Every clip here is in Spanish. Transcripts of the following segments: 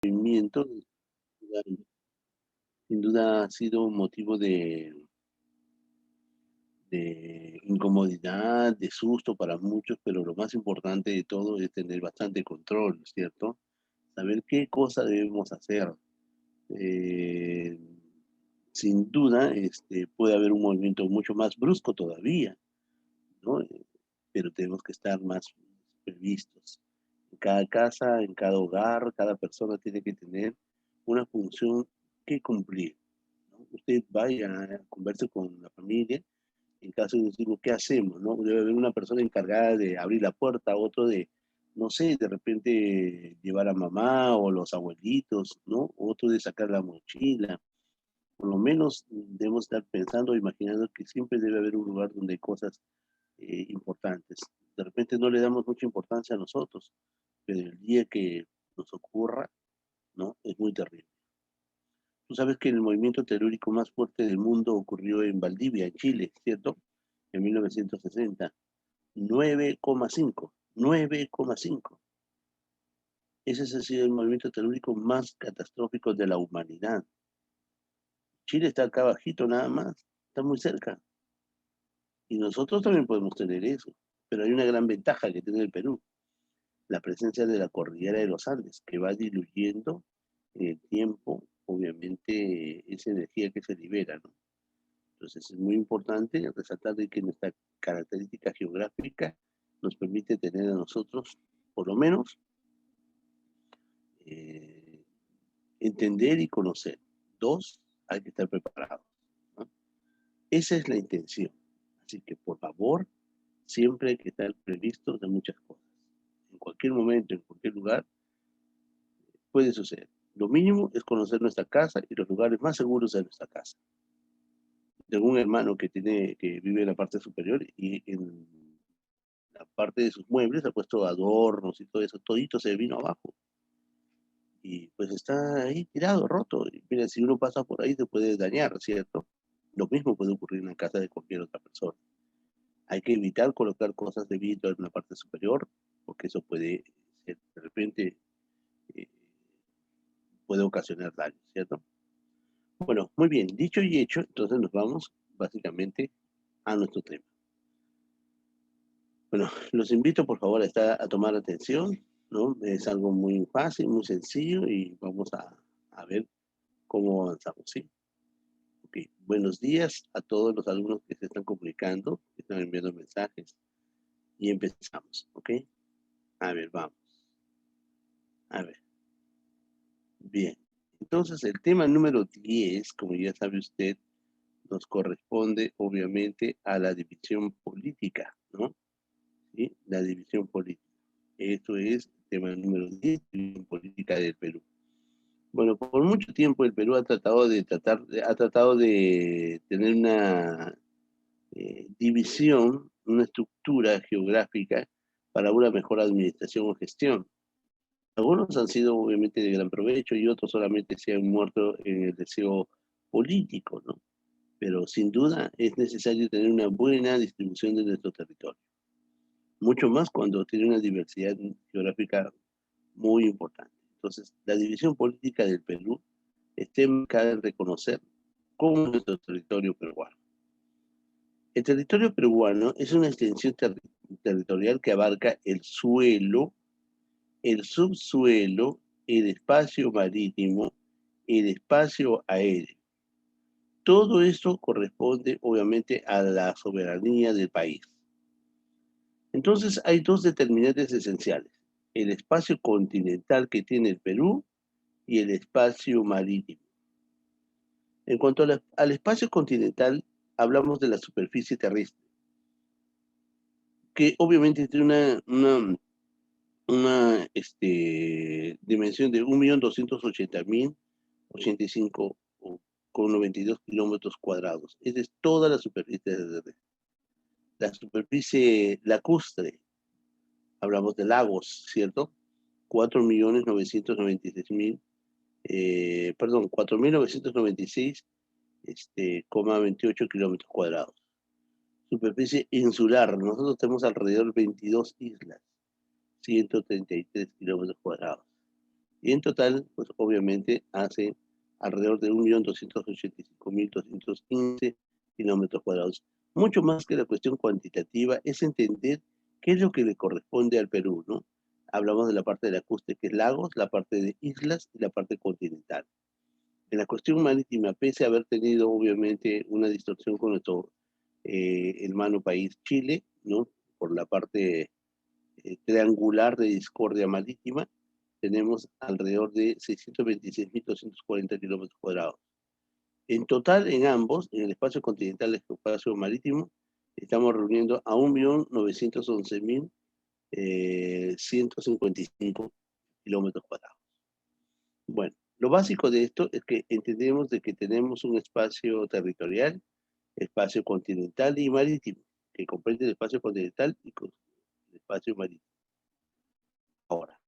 movimiento, sin duda ha sido un motivo de incomodidad, de susto para muchos, pero lo más importante de todo es tener bastante control, ¿cierto? Saber qué cosa debemos hacer. Eh, Sin duda, puede haber un movimiento mucho más brusco todavía, ¿no? Pero tenemos que estar más previstos. En cada casa, en cada hogar, cada persona tiene que tener una función que cumplir, ¿no? Usted vaya, converse con la familia, en caso de decir, ¿qué hacemos? ¿No? Debe haber una persona encargada de abrir la puerta, otro de, no sé, de repente llevar a mamá o los abuelitos, ¿no? Otro de sacar la mochila. Por lo menos debemos estar pensando, imaginando que siempre debe haber un lugar donde hay cosas importantes. De repente no le damos mucha importancia a nosotros, pero el día que nos ocurra, ¿no? Es muy terrible. Tú sabes que el movimiento telúrico más fuerte del mundo ocurrió en Valdivia, en Chile, ¿cierto? En 1960. 9,5. 9,5. Ese ha sido el movimiento telúrico más catastrófico de la humanidad. Chile está acá abajito nada más, está muy cerca. Y nosotros también podemos tener eso. Pero hay una gran ventaja que tiene el Perú, la presencia de la cordillera de los Andes, que va diluyendo en el tiempo, obviamente, esa energía que se libera, ¿no? Entonces es muy importante resaltar de que nuestra característica geográfica nos permite tener a nosotros, por lo menos, eh, entender y conocer. Dos, hay que estar preparados, ¿no? Esa es la intención. Así que, por favor, siempre hay que estar previstos de muchas cosas. En cualquier momento, en cualquier lugar, puede suceder. Lo mínimo es conocer nuestra casa y los lugares más seguros de nuestra casa. Tengo un hermano que vive en la parte superior y en la parte de sus muebles ha puesto adornos y todo eso, todito se vino abajo. Y pues está ahí tirado, roto. Y mira, si uno pasa por ahí se puede dañar, ¿cierto? Lo mismo puede ocurrir en la casa de cualquier otra persona. Hay que evitar colocar cosas de vidrio en la parte superior, porque eso puede ser, de repente, eh, puede ocasionar daño, ¿cierto? Bueno, muy bien, dicho y hecho, entonces nos vamos básicamente a nuestro tema. Bueno, los invito por favor a tomar atención, ¿no? Es algo muy fácil, muy sencillo y vamos a ver cómo avanzamos, ¿sí? Ok, buenos días a todos los alumnos que se están comunicando, que están enviando mensajes y empezamos, ¿ok? A ver, vamos. A ver, bien. Entonces, el tema número 10, como ya sabe usted, nos corresponde obviamente a la división política, ¿no? ¿Sí? La división política. Esto es el tema número 10, división política del Perú. Bueno, por mucho tiempo el Perú ha tratado de tener una división, una estructura geográfica para una mejor administración o gestión. Algunos han sido obviamente de gran provecho y otros solamente se han muerto en el deseo político, ¿no? Pero sin duda es necesario tener una buena distribución de nuestro territorio. Mucho más cuando tiene una diversidad geográfica muy importante. Entonces, la división política del Perú está marcada en reconocer cómo es nuestro territorio peruano. El territorio peruano es una extensión territorial que abarca el suelo, el subsuelo, el espacio marítimo, el espacio aéreo. Todo esto corresponde obviamente a la soberanía del país. Entonces hay dos determinantes esenciales, el espacio continental que tiene el Perú y el espacio marítimo. En cuanto al espacio continental, hablamos de la superficie terrestre, que obviamente tiene una dimensión de 1.280.085 con 92 kilómetros cuadrados. Esa es toda la superficie terrestre. La superficie lacustre, hablamos de lagos, ¿cierto? 4.996.000, perdón, 4.996, 28 kilómetros cuadrados. Superficie insular, nosotros tenemos alrededor de 22 islas, 133 kilómetros cuadrados. Y en total, pues obviamente hace alrededor de 1.285.215 kilómetros cuadrados. Mucho más que la cuestión cuantitativa es entender qué es lo que le corresponde al Perú, ¿no? Hablamos de la parte de la costa, que es lagos, la parte de islas y la parte continental. En la cuestión marítima, pese a haber tenido obviamente una distorsión con nuestro hermano país Chile, ¿no? Por la parte triangular de discordia marítima, tenemos alrededor de 626.240 kilómetros cuadrados. En total, en ambos, en el espacio continental y el espacio marítimo, estamos reuniendo a 1.911.155 kilómetros cuadrados. Bueno, lo básico de esto es que entendemos de que tenemos un espacio territorial, espacio continental y marítimo, que comprende el espacio continental y el espacio marítimo. Ahora,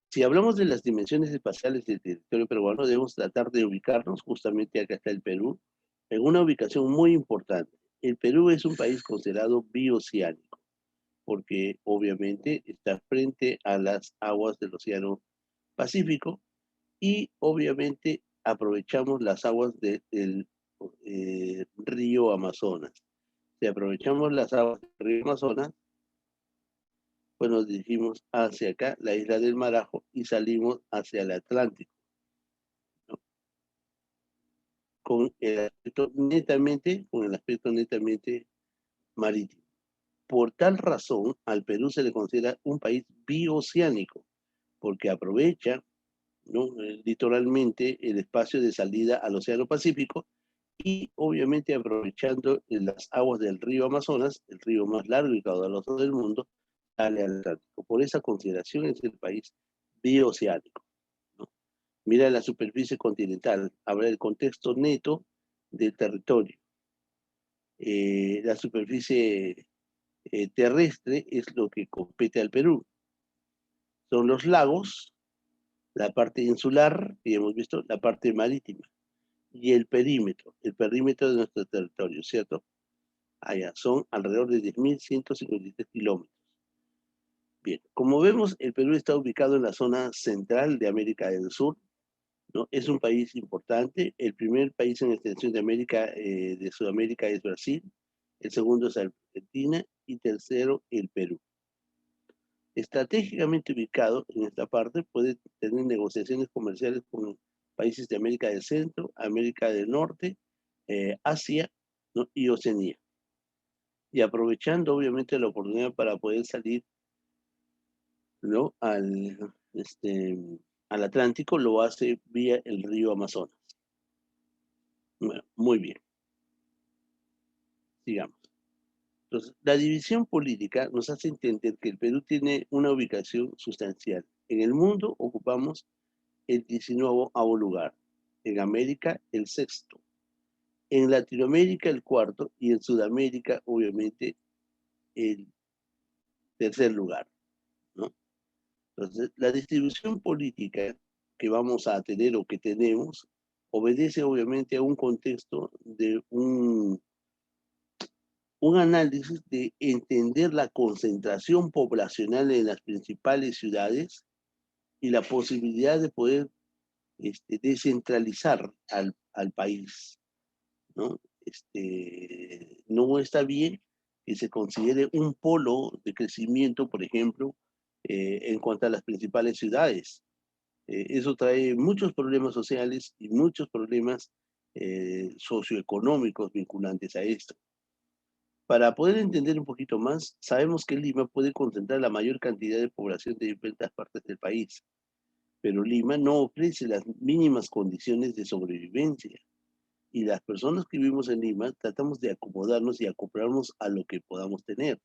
si hablamos de las dimensiones espaciales del territorio peruano, debemos tratar de ubicarnos, justamente acá está el Perú, en una ubicación muy importante. El Perú es un país considerado bioceánico, porque obviamente está frente a las aguas del Océano Pacífico y obviamente aprovechamos las aguas del río Amazonas. Si aprovechamos las aguas del río Amazonas, pues nos dirigimos hacia acá, la isla del Marajo, y salimos hacia el Atlántico, ¿no? Con el aspecto netamente marítimo. Por tal razón, al Perú se le considera un país bioceánico, porque aprovecha, ¿no? Litoralmente el espacio de salida al Océano Pacífico y obviamente aprovechando las aguas del río Amazonas, el río más largo y caudaloso del mundo, sale al Atlántico. Por esa consideración es el país bioceánico, ¿no? Mira la superficie continental, habla del contexto neto del territorio. La superficie terrestre es lo que compete al Perú. Son los lagos, la parte insular, y hemos visto la parte marítima, y el perímetro de nuestro territorio, ¿cierto? Allá son alrededor de 10.153 kilómetros. Bien, como vemos, el Perú está ubicado en la zona central de América del Sur, ¿no? Es un país importante. El primer país en extensión de Sudamérica es Brasil, el segundo es Argentina y tercero el Perú. Estratégicamente ubicado en esta parte, puede tener negociaciones comerciales con países de América del Centro, América del Norte, Asia, ¿no? Y Oceanía. Y aprovechando obviamente la oportunidad para poder salir, ¿no? Al Atlántico, lo hace vía el río Amazonas. Bueno, muy bien, sigamos. Entonces, la división política nos hace entender que el Perú tiene una ubicación sustancial. En el mundo ocupamos el 19º lugar, en América el sexto, en Latinoamérica el cuarto y en Sudamérica obviamente el tercer lugar, ¿no? Entonces, la distribución política que vamos a tener o que tenemos obedece obviamente a un contexto de un análisis de entender la concentración poblacional en las principales ciudades y la posibilidad de poder descentralizar al país, ¿no? No está bien que se considere un polo de crecimiento, por ejemplo, en cuanto a las principales ciudades. Eso trae muchos problemas sociales y muchos problemas socioeconómicos vinculantes a esto. Para poder entender un poquito más, sabemos que Lima puede concentrar la mayor cantidad de población de diferentes partes del país, pero Lima no ofrece las mínimas condiciones de sobrevivencia. Y las personas que vivimos en Lima tratamos de acomodarnos y acoplarnos a lo que podamos tener,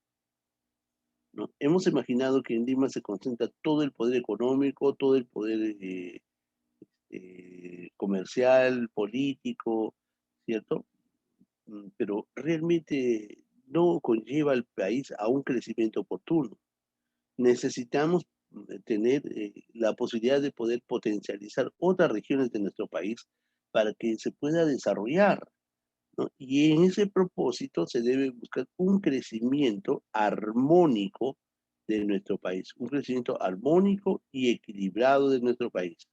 ¿no? Hemos imaginado que en Lima se concentra todo el poder económico, todo el poder comercial, político, ¿cierto? Pero realmente no conlleva al país a un crecimiento oportuno. Necesitamos tener la posibilidad de poder potencializar otras regiones de nuestro país para que se pueda desarrollar, ¿no? Y en ese propósito se debe buscar un crecimiento armónico de nuestro país, un crecimiento armónico y equilibrado de nuestro país,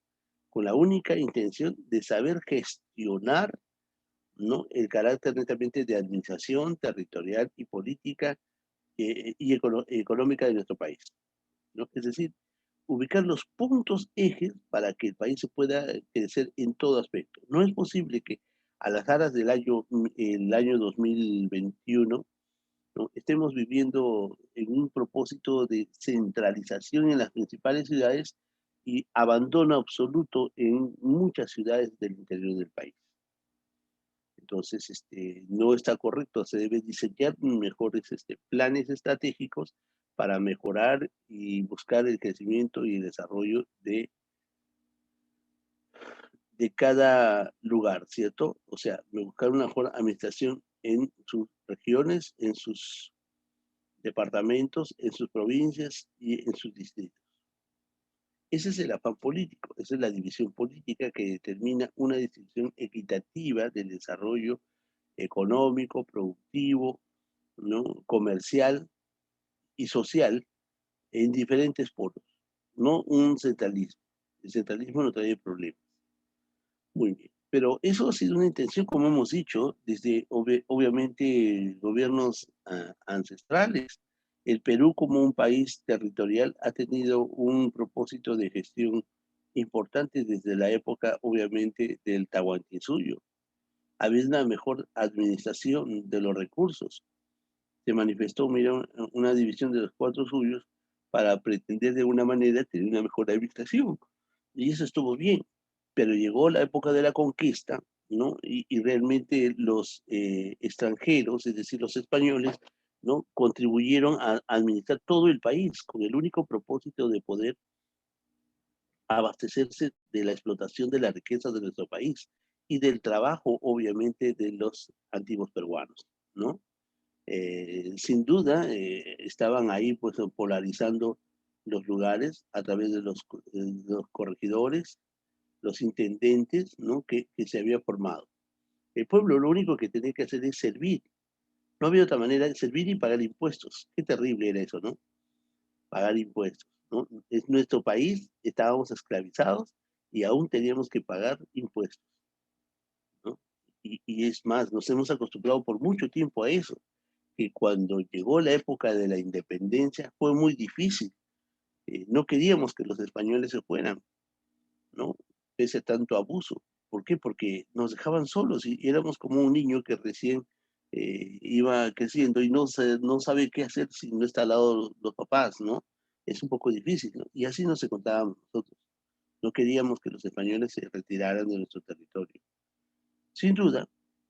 con la única intención de saber gestionar, ¿no?, el carácter netamente de administración territorial y política y económica de nuestro país, ¿no? Es decir, ubicar los puntos ejes para que el país se pueda crecer en todo aspecto. No es posible que a las aras del año, el año 2021, ¿no?, estemos viviendo en un propósito de centralización en las principales ciudades y abandono absoluto en muchas ciudades del interior del país. Entonces, no está correcto, se debe diseñar mejores planes estratégicos para mejorar y buscar el crecimiento y el desarrollo de cada lugar, ¿cierto? O sea, buscar una mejor administración en sus regiones, en sus departamentos, en sus provincias y en sus distritos. Ese es el afán político, esa es la división política que determina una distribución equitativa del desarrollo económico, productivo, ¿no?, comercial y social en diferentes polos, no un centralismo. El centralismo no trae problemas. Muy bien. Pero eso ha sido una intención, como hemos dicho, desde obviamente gobiernos ancestrales. El Perú, como un país territorial, ha tenido un propósito de gestión importante desde la época, obviamente, del Tahuantinsuyo. Había una mejor administración de los recursos. Se manifestó, mira, una división de los cuatro suyos para pretender de una manera tener una mejor administración. Y eso estuvo bien, pero llegó la época de la conquista, ¿no? Y realmente los extranjeros, es decir, los españoles, ¿no?, contribuyeron a administrar todo el país con el único propósito de poder abastecerse de la explotación de la riqueza de nuestro país y del trabajo, obviamente, de los antiguos peruanos, ¿no? Sin duda, estaban ahí pues polarizando los lugares a través de los corregidores, los intendentes, ¿no?, que se había formado. El pueblo lo único que tenía que hacer es servir. No había otra manera de servir y pagar impuestos. Qué terrible era eso, ¿no? Pagar impuestos, ¿no? Es nuestro país, estábamos esclavizados y aún teníamos que pagar impuestos, ¿no? Y es más, nos hemos acostumbrado por mucho tiempo a eso, que cuando llegó la época de la independencia fue muy difícil. No queríamos que los españoles se fueran, ¿no? Pese a tanto abuso. ¿Por qué? Porque nos dejaban solos y éramos como un niño que recién iba creciendo y no sabe qué hacer si no está al lado de los papás, ¿no? Es un poco difícil, ¿no? Y así nos encontrábamos nosotros. No queríamos que los españoles se retiraran de nuestro territorio. Sin duda,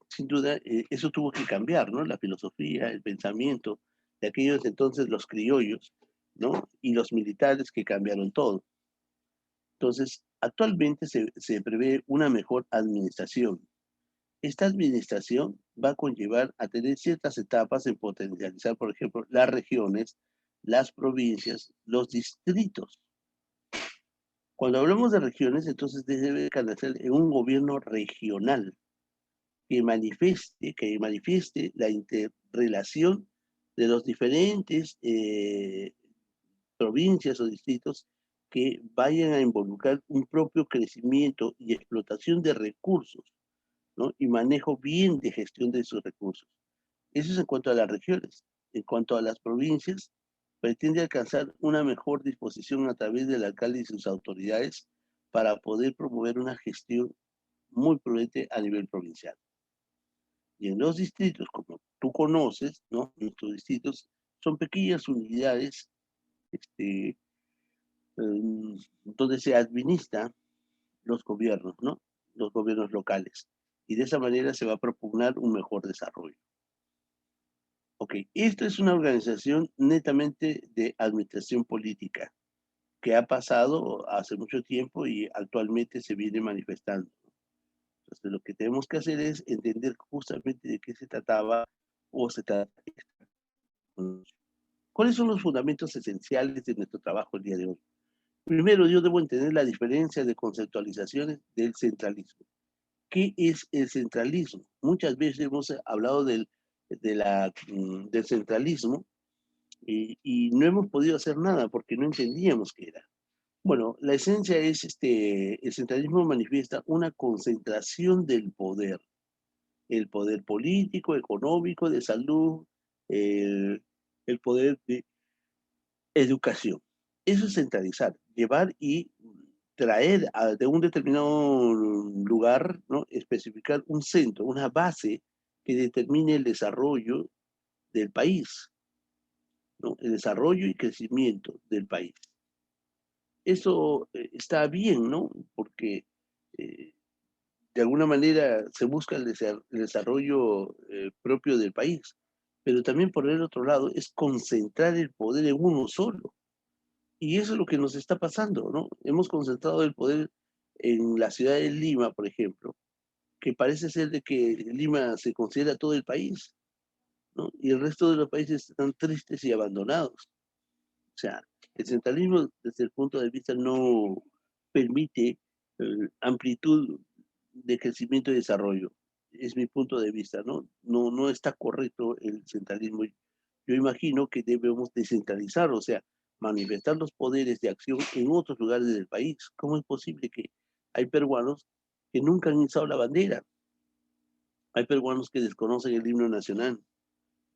sin duda, eso tuvo que cambiar, ¿no? La filosofía, el pensamiento de aquellos entonces, los criollos, ¿no? Y los militares que cambiaron todo. Entonces, actualmente se prevé una mejor administración. Esta administración va a conllevar a tener ciertas etapas en potencializar, por ejemplo, las regiones, las provincias, los distritos. Cuando hablamos de regiones, entonces debe canalizar en un gobierno regional que manifieste la interrelación de los diferentes provincias o distritos que vayan a involucrar un propio crecimiento y explotación de recursos, ¿no?, y manejo bien de gestión de esos recursos. Eso es en cuanto a las regiones. En cuanto a las provincias, pretende alcanzar una mejor disposición a través del alcalde y sus autoridades para poder promover una gestión muy prudente a nivel provincial. Y en los distritos, como tú conoces, ¿no?, nuestros distritos son pequeñas unidades este, donde se administran los gobiernos, ¿no? Los gobiernos locales. Y de esa manera se va a propugnar un mejor desarrollo. Ok, esto es una organización netamente de administración política que ha pasado hace mucho tiempo y actualmente se viene manifestando. Entonces, lo que tenemos que hacer es entender justamente de qué se trataba o se trata. ¿Cuáles son los fundamentos esenciales de nuestro trabajo el día de hoy? Primero, yo debo entender la diferencia de conceptualizaciones del centralismo. ¿Qué es el centralismo? Muchas veces hemos hablado del centralismo, y no hemos podido hacer nada porque no entendíamos qué era. Bueno, la esencia es, el centralismo manifiesta una concentración del poder, el poder político, económico, de salud, el, el poder de educación. Eso es centralizar, llevar y traer de un determinado lugar, ¿no? Especificar un centro, una base que determine el desarrollo del país, ¿no? El desarrollo y crecimiento del país. Eso está bien, ¿no? Porque eh, de alguna manera se busca el desarrollo propio del país, pero también por el otro lado es concentrar el poder en uno solo. Y eso es lo que nos está pasando, ¿no? Hemos concentrado el poder en la ciudad de Lima, por ejemplo, que parece ser de que Lima se considera todo el país, ¿no? Y el resto de los países están tristes y abandonados. O sea, el centralismo desde el punto de vista no permite amplitud de crecimiento y desarrollo. Es mi punto de vista, ¿no? No está correcto el centralismo. Yo imagino que debemos descentralizar, o sea, manifestar los poderes de acción en otros lugares del país. ¿Cómo es posible que hay peruanos que nunca han izado la bandera? Hay peruanos que desconocen el himno nacional.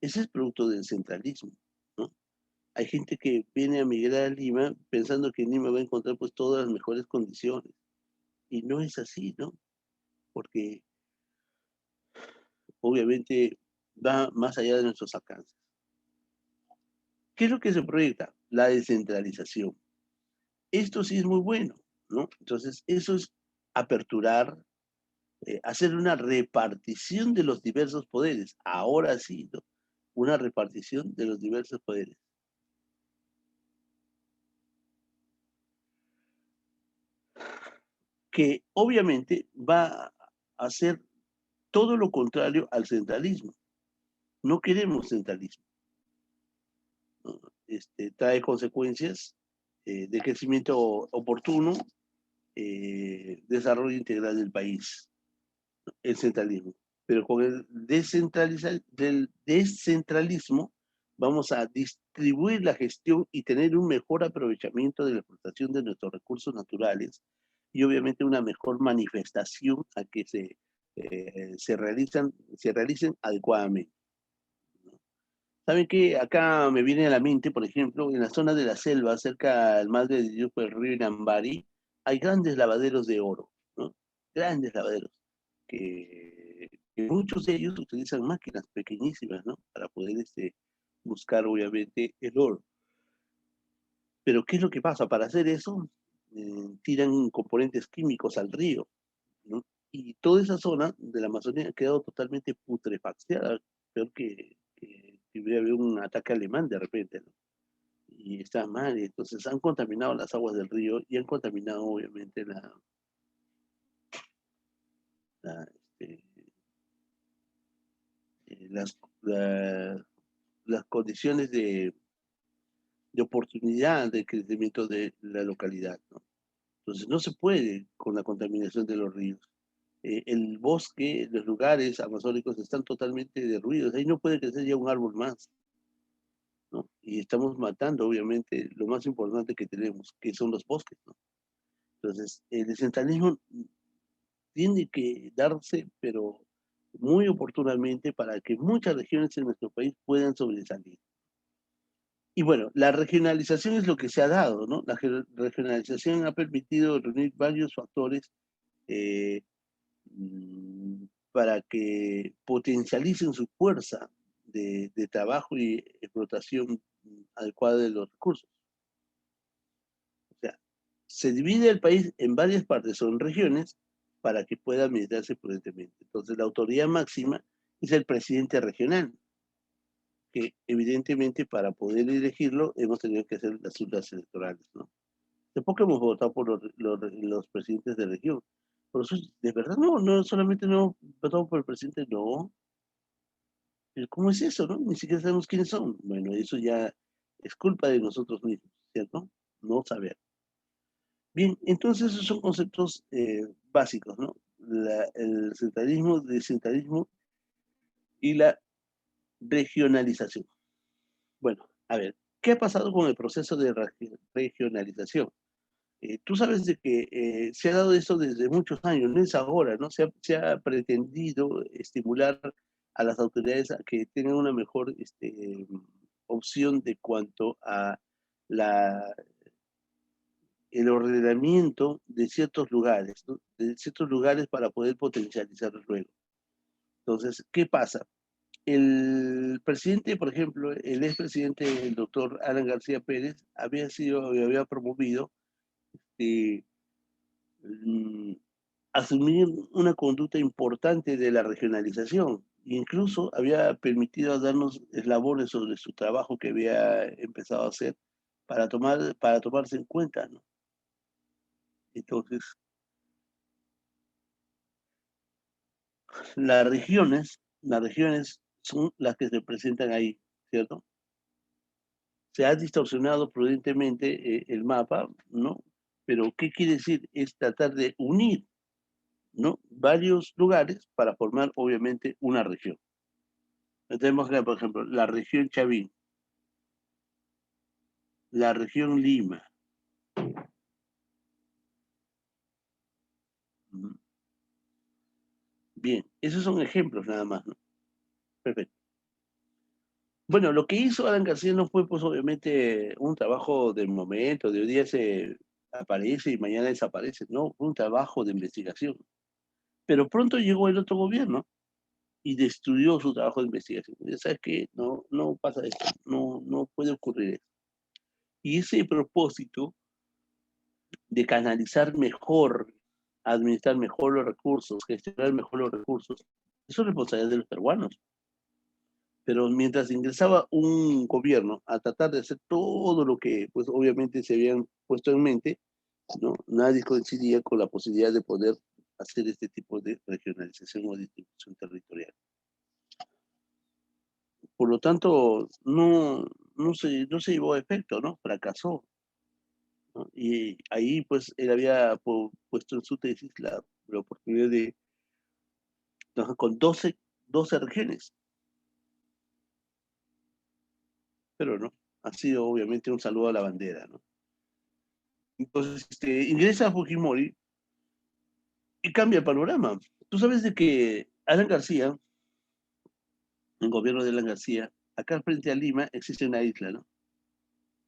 Ese es producto del centralismo, ¿no? Hay gente que viene a migrar a Lima pensando que en Lima va a encontrar pues todas las mejores condiciones. Y no es así, ¿no? Porque obviamente va más allá de nuestros alcances. ¿Qué es lo que se proyecta? La descentralización. Esto sí es muy bueno, ¿no? Entonces, eso es aperturar, hacer una repartición de los diversos poderes. Ahora sí, ¿no? Una repartición de los diversos poderes. Que obviamente va a hacer todo lo contrario al centralismo. No queremos centralismo, ¿no? Trae consecuencias de crecimiento oportuno, desarrollo integral del país, el centralismo. Pero con el del descentralismo vamos a distribuir la gestión y tener un mejor aprovechamiento de la explotación de nuestros recursos naturales y obviamente una mejor manifestación a que se realicen adecuadamente. ¿Saben qué? Acá me viene a la mente, por ejemplo, en la zona de la selva, cerca al mar de Dios por el río Inambari, hay grandes lavaderos de oro, ¿no? Grandes lavaderos, que muchos de ellos utilizan máquinas pequeñísimas, ¿no? Para poder buscar, obviamente, el oro. Pero ¿qué es lo que pasa? Para hacer eso, tiran componentes químicos al río, ¿no? Y toda esa zona de la Amazonía ha quedado totalmente putrefactada, peor que hubiera habido un ataque alemán de repente, ¿no? Y está mal, y entonces han contaminado las aguas del río y han contaminado obviamente la, este, las, las condiciones de oportunidad de crecimiento de la localidad, ¿no? Entonces no se puede con la contaminación de los ríos. El bosque, los lugares amazónicos están totalmente derruidos, ahí no puede crecer ya un árbol más, ¿no? Y estamos matando, obviamente, lo más importante que tenemos, que son los bosques, ¿no? Entonces, el descentralismo tiene que darse, pero muy oportunamente para que muchas regiones en nuestro país puedan sobresalir. Y bueno, la regionalización es lo que se ha dado, ¿no? La regionalización ha permitido reunir varios factores eh, para que potencialicen su fuerza de trabajo y explotación adecuada de los recursos. O sea, se divide el país en varias partes o en regiones para que pueda administrarse prudentemente. Entonces, la autoridad máxima es el presidente regional, que evidentemente para poder elegirlo hemos tenido que hacer las urnas electorales, ¿no? De poco hemos votado por los presidentes de región. Por eso, de verdad, no solamente no hemos votado por el presidente, no. ¿Cómo es eso, no? Ni siquiera sabemos quiénes son. Bueno, eso ya es culpa de nosotros mismos, ¿cierto? No saber. Bien, entonces esos son conceptos básicos, ¿no? El centralismo, descentralismo y la regionalización. Bueno, a ver, ¿Qué ha pasado con el proceso de regionalización? Tú sabes de que se ha dado eso desde muchos años, no es ahora, ¿no? Se ha pretendido estimular a las autoridades a que tengan una mejor opción de cuanto a la, el ordenamiento de ciertos lugares, ¿no? De ciertos lugares para poder potencializarlos luego. Entonces, ¿qué pasa? El presidente, por ejemplo, el expresidente, el doctor Alan García Pérez, había promovido eh, mm, asumir una conducta importante de la regionalización. Incluso había permitido darnos eslabones sobre su trabajo que había empezado a hacer para tomarse en cuenta, ¿no? Entonces, las regiones son las que se presentan ahí, ¿cierto? Se ha distorsionado prudentemente el mapa, ¿no? Pero ¿qué quiere decir? Es tratar de unir, ¿no? Varios lugares para formar, obviamente, una región. Tenemos acá, por ejemplo, la región Chavín, la región Lima. Ujú. Bien, esos son ejemplos nada más, ¿no? Perfecto. Bueno, lo que hizo Alan García no fue, pues, obviamente, un trabajo del momento, de hoy día se aparece y mañana desaparece, no, fue un trabajo de investigación. Pero pronto llegó el otro gobierno y destruyó su trabajo de investigación. Ya sabes que no, no pasa esto, no, no puede ocurrir eso. Y ese propósito de canalizar mejor, administrar mejor los recursos, gestionar mejor los recursos, eso es responsabilidad de los peruanos. Pero mientras ingresaba un gobierno a tratar de hacer todo lo que, pues obviamente se habían puesto en mente, ¿no? Nadie coincidía con la posibilidad de poder hacer este tipo de regionalización o distribución territorial. Por lo tanto, no se llevó a efecto, ¿no? Fracasó, ¿no? Y ahí, pues, él había puesto en su tesis la oportunidad de trabajar con 12 regiones, pero no, ha sido obviamente un saludo a la bandera, ¿no? Entonces, ingresa Fujimori y cambia el panorama. Tú sabes de que Alan García, el gobierno de Alan García, acá frente a Lima existe una isla, ¿no?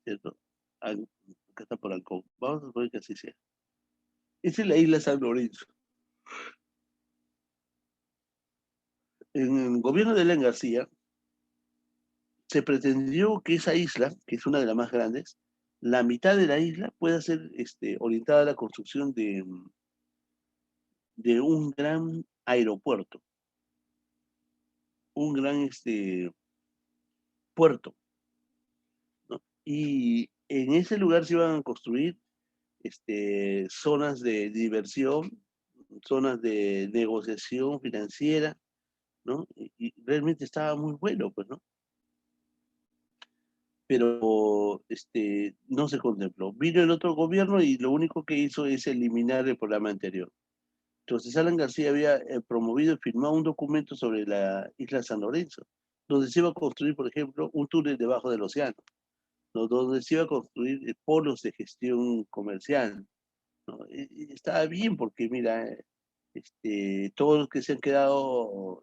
¿Cierto? Acá está por Ancón. Vamos a suponer que así sea. Esa es la isla San Lorenzo. En el gobierno de Alan García se pretendió que esa isla, que es una de las más grandes, la mitad de la isla pueda ser orientada a la construcción de un gran aeropuerto, un gran puerto, ¿no? Y en ese lugar se iban a construir zonas de diversión, zonas de negociación financiera, ¿no? Y realmente estaba muy bueno, pues, ¿no? Pero no se contempló. Vino el otro gobierno y lo único que hizo es eliminar el programa anterior. Entonces Alan García había promovido y firmado un documento sobre la isla San Lorenzo, donde se iba a construir, por ejemplo, un túnel debajo del océano, ¿no? Donde se iba a construir polos de gestión comercial, ¿no? Y estaba bien porque, mira, todos los que se han quedado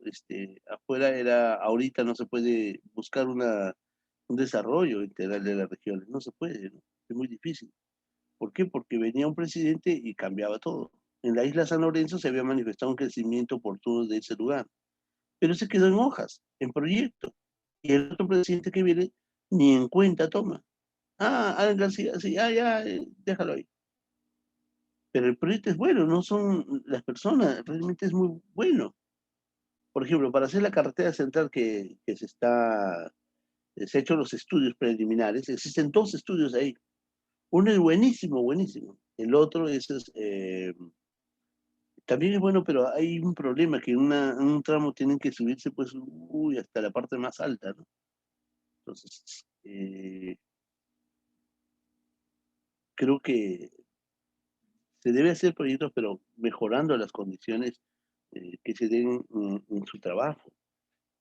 afuera ahorita no se puede buscar un desarrollo integral de las regiones, no se puede, ¿no? Es muy difícil. ¿Por qué? Porque venía un presidente y cambiaba todo. En la isla San Lorenzo se había manifestado un crecimiento oportuno de ese lugar, pero se quedó en hojas, en proyecto. Y el otro presidente que viene ni en cuenta toma. Ah, Alan García, sí, ya, déjalo ahí. Pero el proyecto es bueno, no son las personas, realmente es muy bueno. Por ejemplo, para hacer la carretera central que se ha hecho los estudios preliminares, existen dos estudios ahí. Uno es buenísimo, buenísimo. El otro también es bueno, pero hay un problema, que en un tramo tienen que subirse, pues, uy, hasta la parte más alta, ¿no? Entonces, creo que se debe hacer proyectos, pero mejorando las condiciones que se den en su trabajo,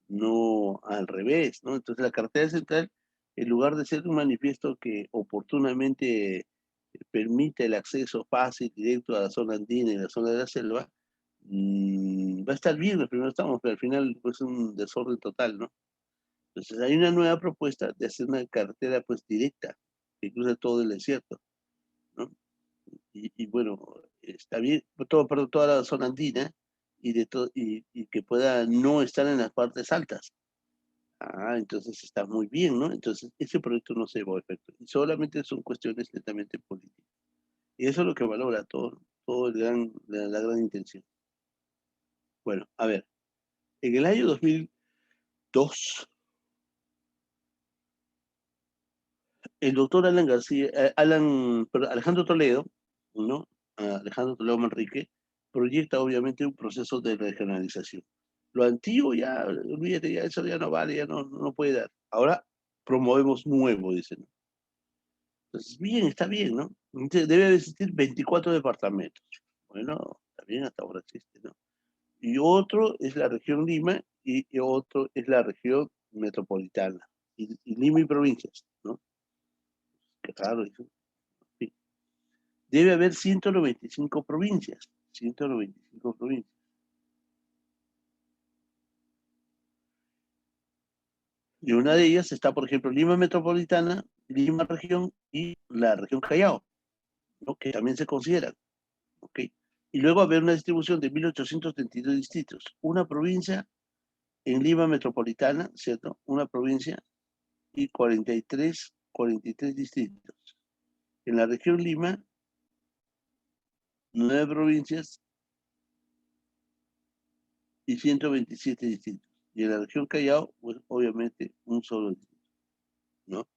no al revés, ¿no? Entonces, la cartera central en lugar de ser un manifiesto que oportunamente permite el acceso fácil, directo a la zona andina y la zona de la selva, va a estar bien los primeros tramos, pero al final pues un desorden total, ¿no? Entonces hay una nueva propuesta de hacer una carretera pues directa, que cruza todo el desierto, ¿no? Y bueno, está bien, perdón, toda la zona andina y que pueda no estar en las partes altas. Ah, entonces está muy bien, ¿no? Entonces ese proyecto no se llevó a efecto. Y solamente son cuestiones netamente políticas. Y eso es lo que valora todo la gran intención. Bueno, a ver, en el año 2002, el doctor Alan García, Alejandro Toledo, ¿no? Alejandro Toledo Manrique, proyecta obviamente un proceso de regionalización. Lo antiguo ya, olvídate, ya eso ya no vale, ya no puede dar. Ahora promovemos nuevo, dicen. Entonces, bien, está bien, ¿no? Entonces, debe existir 24 departamentos. Bueno, está bien, hasta ahora existe, ¿no? Y otro es la región Lima y otro es la región metropolitana. Y Lima y provincias, ¿no? Qué raro eso. Sí. Debe haber 195 provincias. 195 provincias. Y una de ellas está, por ejemplo, Lima Metropolitana, Lima Región y la región Callao, ¿no? Que también se consideran. ¿Ok? Y luego haber una distribución de 1832 distritos. Una provincia en Lima Metropolitana, ¿cierto? Una provincia y 43 distritos. En la región Lima, 9 provincias y 127 distritos. Y en la región Callao, pues obviamente un solo distrito, ¿no?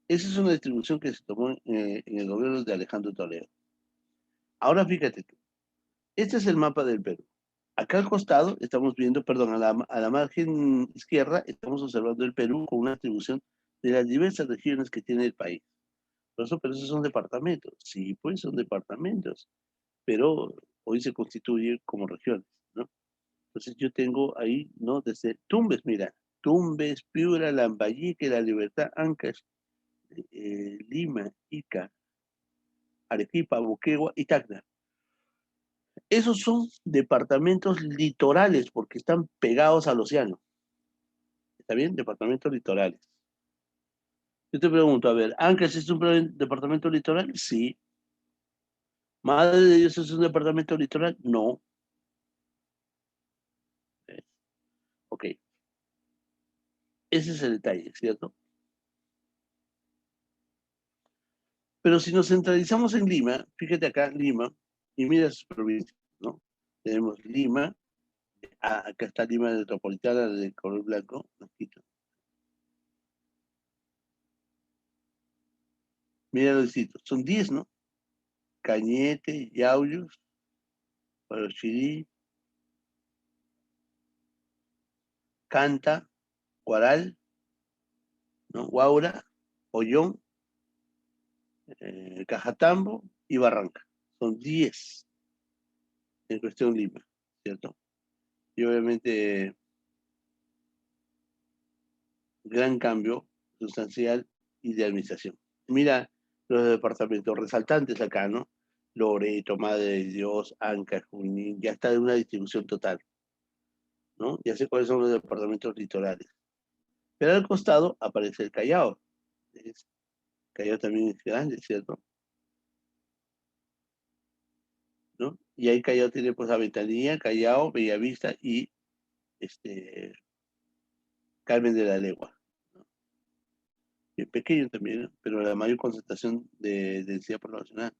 Esa es una distribución que se tomó en el gobierno de Alejandro Toledo. Ahora fíjate tú, este es el mapa del Perú. Acá al costado estamos viendo, perdón, a la margen izquierda estamos observando el Perú con una distribución de las diversas regiones que tiene el país. Pero esos son departamentos. Sí, pues son departamentos, pero hoy se constituye como regiones, ¿no? Entonces yo tengo ahí, ¿no? Desde Tumbes, mira, Tumbes, Piura, Lambayeque, La Libertad, Ancash, Lima, Ica, Arequipa, Moquegua y Tacna. Esos son departamentos litorales porque están pegados al océano. ¿Está bien? Departamentos litorales. Yo te pregunto, a ver, ¿Ancash es un departamento litoral? Sí. ¿Madre de Dios es un departamento litoral? No. Eh, Ok, ese es el detalle, ¿cierto? Pero si nos centralizamos en Lima, fíjate acá, Lima, y mira sus provincias, ¿no? Tenemos Lima, acá está Lima metropolitana de color blanco, aquí está. Mira los distritos, son 10, ¿no? Cañete, Yauyos, Parachirí, Canta, Guaral, ¿no? Guaura, Ollón, Cajatambo y Barranca. Son 10 en cuestión Lima, ¿cierto? Y obviamente gran cambio sustancial y de administración. Mira los departamentos resaltantes acá, ¿no? Loreto, Madre de Dios, Ancash, Junín, ya está en una distribución total, ¿no? Ya sé cuáles son los departamentos litorales. Pero al costado aparece el Callao. Callao también es grande, ¿cierto? ¿No? Y ahí Callao tiene pues Aventanilla, Callao, Bellavista y este, Carmen de la Legua. Bien pequeño también, ¿no? Pero la mayor concentración de densidad poblacional.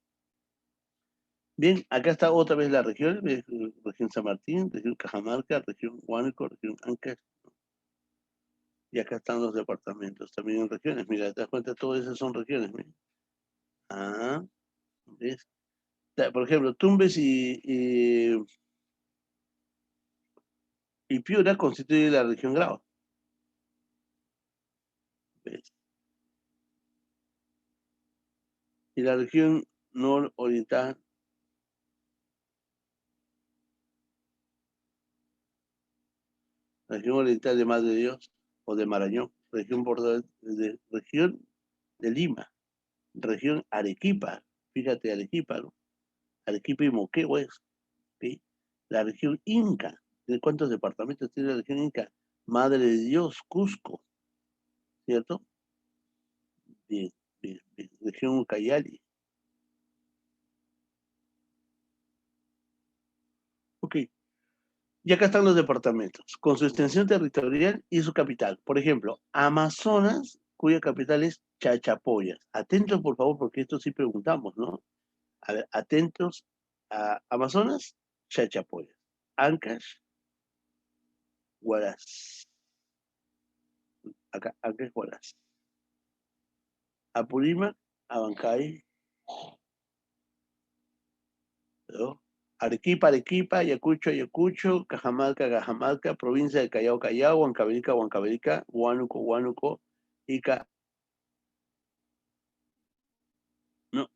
Bien, acá está otra vez la región, región San Martín, región Cajamarca, región Huánuco, región Ancash, y acá están los departamentos, también en regiones. Mira, te das cuenta, todas esas son regiones. Mira. Ah, ¿ves? Por ejemplo, Tumbes y Piura constituyen la región Grau. ¿Ves? Y la región nororiental, la región oriental de Madre de Dios o de Marañón, región de Lima, región Arequipa, fíjate Arequipa, ¿no? Arequipa y Moquegua, ¿sí? La región Inca, ¿de cuántos departamentos tiene la región Inca? Madre de Dios, Cusco, ¿cierto? Bien, bien, bien. Región Ucayali. Ok, y acá están los departamentos, con su extensión territorial y su capital. Por ejemplo, Amazonas, cuya capital es Chachapoyas. Atentos, por favor, porque esto sí preguntamos, ¿no? A ver, atentos a Amazonas, Chachapoyas. Ancash, Huaraz. Acá, Ancash, Huaraz. Apurímac, Abancay, ¿no? Arequipa, Arequipa, Ayacucho, Ayacucho, Cajamarca, Cajamarca, provincia de Callao, Callao, Huancavelica, Huancavelica, Huánuco, Huánuco, Ica, ¿no?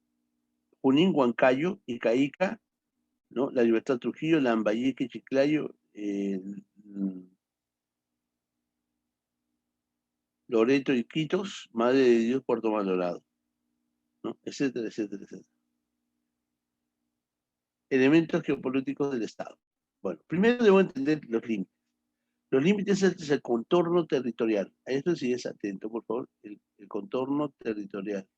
Junín, Huancayo, Ica, Ica, ¿no? La Libertad, Trujillo, Lambayeque, Chiclayo, Loreto, Iquitos, Madre de Dios, Puerto Maldonado, ¿no? Etcétera, etcétera, etcétera. Elementos geopolíticos del Estado. Bueno, primero debo entender los límites. Los límites es el contorno territorial. A esto sí es atento, por favor, el contorno territorial,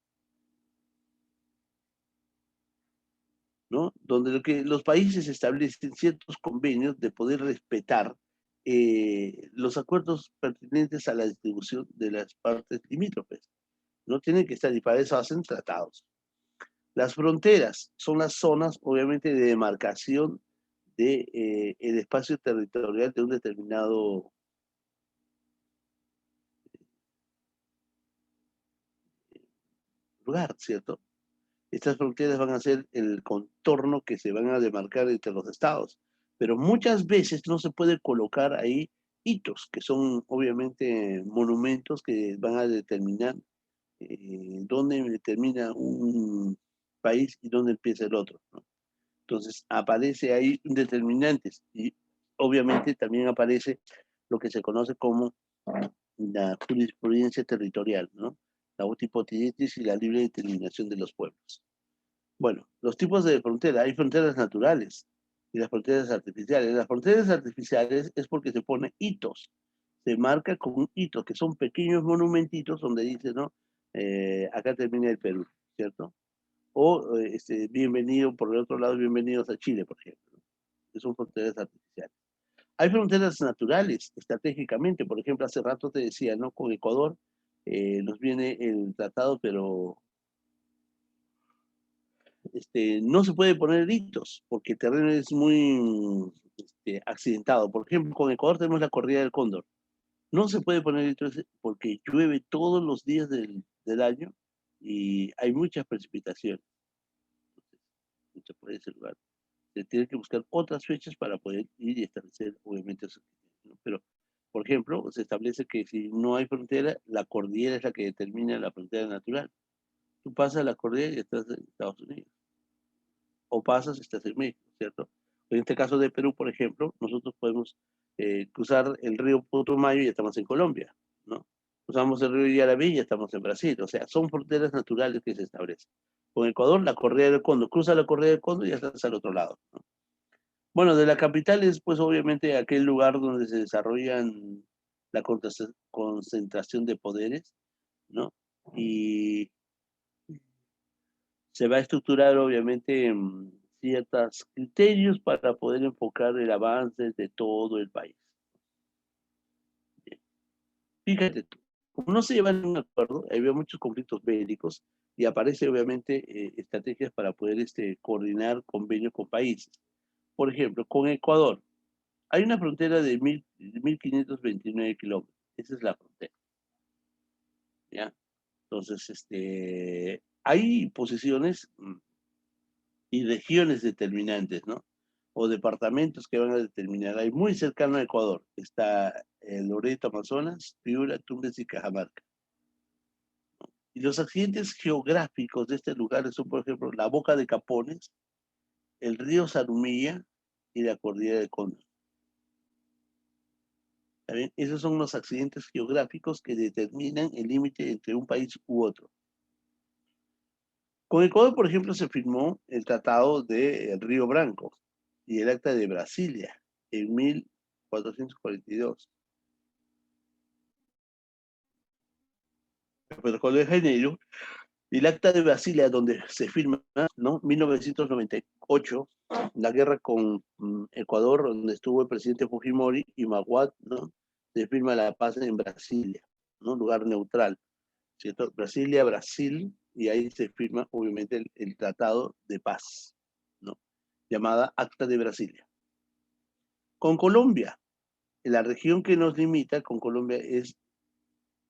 ¿no? Donde los países establecen ciertos convenios de poder respetar los acuerdos pertinentes a la distribución de las partes limítrofes. No tienen que estar, y para eso hacen tratados. Las fronteras son las zonas, obviamente, de demarcación de, el espacio territorial de un determinado lugar, ¿cierto? Estas fronteras van a ser el contorno que se van a demarcar entre los estados, pero muchas veces no se puede colocar ahí hitos, que son obviamente monumentos que van a determinar dónde termina un país y dónde empieza el otro, ¿no? Entonces aparece ahí determinantes y obviamente también aparece lo que se conoce como la jurisprudencia territorial, ¿no? La utipotietis y la libre determinación de los pueblos. Bueno, los tipos de frontera, hay fronteras naturales y las fronteras artificiales. Las fronteras artificiales es porque se pone hitos, se marca con un hito, que son pequeños monumentitos donde dice, ¿no? Acá termina el Perú, ¿cierto? O bienvenido, por el otro lado, bienvenidos a Chile, por ejemplo, que son fronteras artificiales. Hay fronteras naturales, estratégicamente, por ejemplo, hace rato te decía, ¿no? Con Ecuador nos viene el tratado, pero no se puede poner hitos porque el terreno es muy accidentado. Por ejemplo, con Ecuador tenemos la cordillera del Cóndor. No se puede poner hitos porque llueve todos los días del año y hay muchas precipitaciones. No se puede ese lugar. Se tiene que buscar otras fechas para poder ir y establecer, obviamente, esos criterios, ¿no? Pero, por ejemplo, se establece que si no hay frontera, la cordillera es la que determina la frontera natural. Tú pasas la cordillera y estás en Estados Unidos. O pasas, estás en México, ¿cierto? En este caso de Perú, por ejemplo, nosotros podemos cruzar el río Putumayo y ya estamos en Colombia, ¿no? Cruzamos el río Yarabí y ya estamos en Brasil. O sea, son fronteras naturales que se establecen. Con Ecuador, la correa del Cóndor, cruza la correa del Cóndor y ya estás al otro lado, ¿no? Bueno, de la capital es pues obviamente aquel lugar donde se desarrollan la concentración de poderes, ¿no? Y se va a estructurar obviamente en ciertos criterios para poder enfocar el avance de todo el país. Bien. Fíjate tú, como no se llevan un acuerdo, había muchos conflictos bélicos y aparece obviamente estrategias para poder coordinar convenios con países. Por ejemplo, con Ecuador, hay una frontera de 1529 kilómetros. Esa es la frontera, ¿ya? Entonces, hay posiciones y regiones determinantes, ¿no? O departamentos que van a determinar. Hay muy cercano a Ecuador. Está el Loreto, Amazonas, Piura, Tumbes y Cajamarca. Y los accidentes geográficos de este lugar son, por ejemplo, la Boca de Capones, el río Sarumilla y la Cordillera de Cóndor. ¿Está bien? Esos son los accidentes geográficos que determinan el límite entre un país u otro. Con Ecuador, por ejemplo, se firmó el Tratado de Río Branco y el Acta de Brasilia en 1442. El Protocolo de Janeiro y el Acta de Brasilia, donde se firma, ¿no? 1998, la guerra con Ecuador, donde estuvo el presidente Fujimori y Maguad, ¿no? Se firma la paz en Brasilia, ¿no? Lugar neutral, ¿cierto? Brasilia, Brasil, y ahí se firma, obviamente, el Tratado de Paz, ¿no? Llamada Acta de Brasilia. Con Colombia, la región que nos limita con Colombia es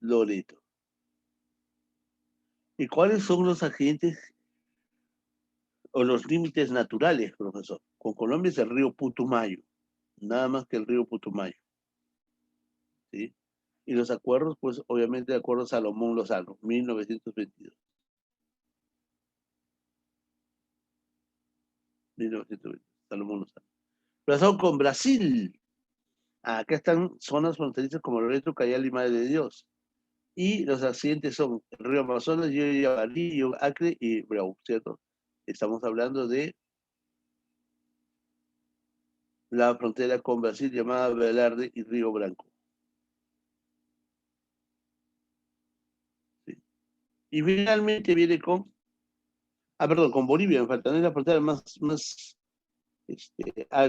Loreto. ¿Y cuáles son los agentes o los límites naturales, profesor? Con Colombia es el río Putumayo, nada más que el río Putumayo, ¿sí? Y los acuerdos, pues obviamente el acuerdo Salomón Lozano, 1922. 1920, Salomón Lozano. Pasado con Brasil. Acá están zonas fronterizas como Loreto, Cayal y Madre de Dios. Y los accidentes son el río Amazonas, Yabarí, Acre y Brau, ¿cierto? Estamos hablando de la frontera con Brasil llamada Velarde y Río Branco. ¿Sí? Y finalmente viene con, perdón, con Bolivia, me falta, no es la frontera más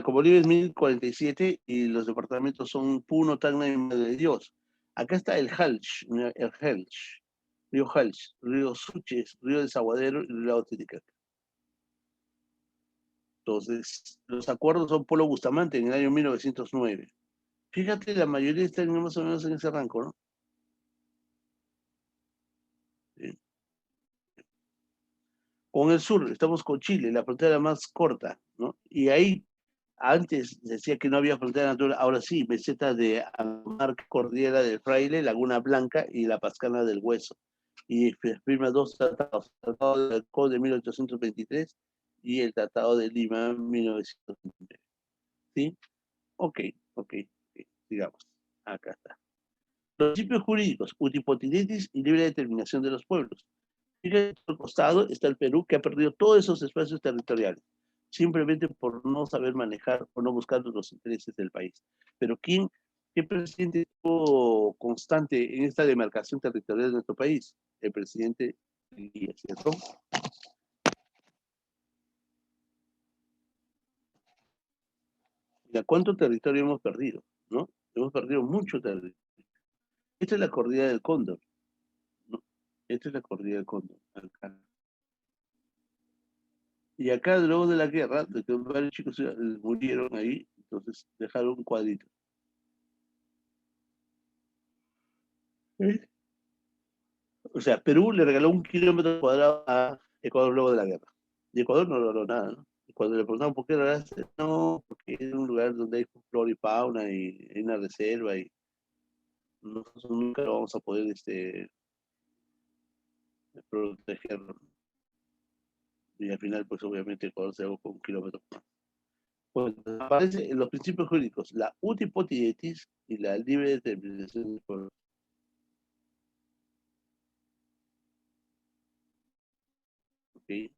con Bolivia es 1047 y los departamentos son Puno, Tacna y Madre de Dios. Acá está el Jalch, río Jalch, río Suches, río Desaguadero y río Titicaca. Entonces, los acuerdos son Polo Bustamante en el año 1909. Fíjate, la mayoría están más o menos en ese rango, ¿no? Sí. Con el sur, estamos con Chile, la frontera más corta, ¿no? Y ahí, antes decía que no había frontera natural, ahora sí, meseta de Amar, Cordillera del Fraile, Laguna Blanca y la Pascana del Hueso. Y firma dos tratados, el Tratado de Alcohol de 1823 y el Tratado de Lima 1929. ¿Sí? Ok, ok, digamos, acá está. Principios jurídicos, utipotidetis y libre determinación de los pueblos. Fíjate, al costado está el Perú, que ha perdido todos esos espacios territoriales, simplemente por no saber manejar o no buscar los intereses del país. Pero qué presidente estuvo constante en esta demarcación territorial de nuestro país? El presidente Guía, ¿cierto? Mira, ¿cuánto territorio hemos perdido? ¿No? Hemos perdido mucho territorio. Esta es la cordillera del Cóndor, ¿no? Esta es la cordillera del Cóndor, acá. Y acá, luego de la guerra, de que varios chicos murieron ahí, entonces dejaron un cuadrito. ¿Eh? O sea, Perú le regaló 1 kilómetro cuadrado a Ecuador luego de la guerra. Y Ecuador no logró nada, ¿no? Y cuando le preguntaban por qué lo regalaste, no, porque es un lugar donde hay flora y fauna y hay una reserva y nosotros nunca lo vamos a poder proteger. Y al final, pues obviamente Ecuador se hago con 1 kilómetro más. Pues aparece en los principios jurídicos la utipotietis y la libre determinación del pueblo. ¿Okay?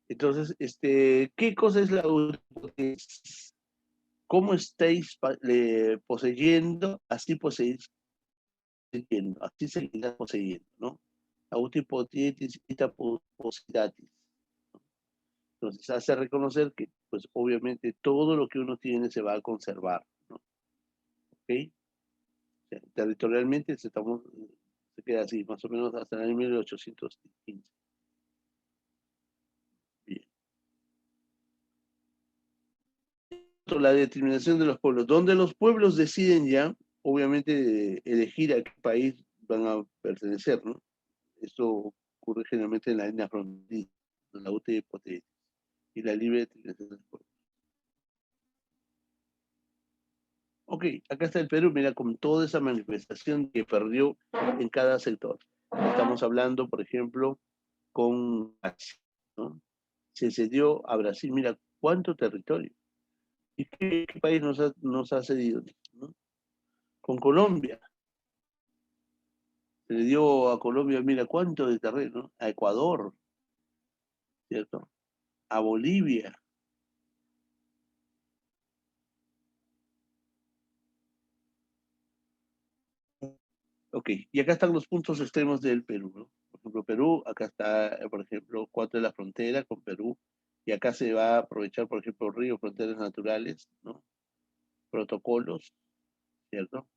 Entonces, ¿qué cosa es la utipotietis? ¿Cómo estáis poseyendo? Así poseéis, así seguirás poseyendo, ¿no? La utipotietis ita possidatis. Entonces hace reconocer que, pues obviamente, todo lo que uno tiene se va a conservar, ¿no? ¿Ok? O sea, territorialmente se queda así, más o menos hasta el año 1815. Bien. La determinación de los pueblos, donde los pueblos deciden ya, obviamente, elegir a qué país van a pertenecer, ¿no? Esto ocurre generalmente en la línea fronteriza, en la UTP y la libre determinación del pueblo. Ok, acá está el Perú, mira, con toda esa manifestación que perdió en cada sector. Estamos hablando, por ejemplo, con Brasil, ¿no? Se cedió a Brasil, mira, cuánto territorio. ¿Y qué país nos ha cedido? ¿No? con Colombia. Se le dio a Colombia, mira cuánto de terreno, a Ecuador, ¿cierto? A Bolivia. Ok, y acá están los puntos extremos del Perú, ¿no? Por ejemplo, Perú, acá está, por ejemplo, cuatro de la frontera con Perú, y acá se va a aprovechar, por ejemplo, ríos, fronteras naturales, ¿no? Protocolos, ¿cierto?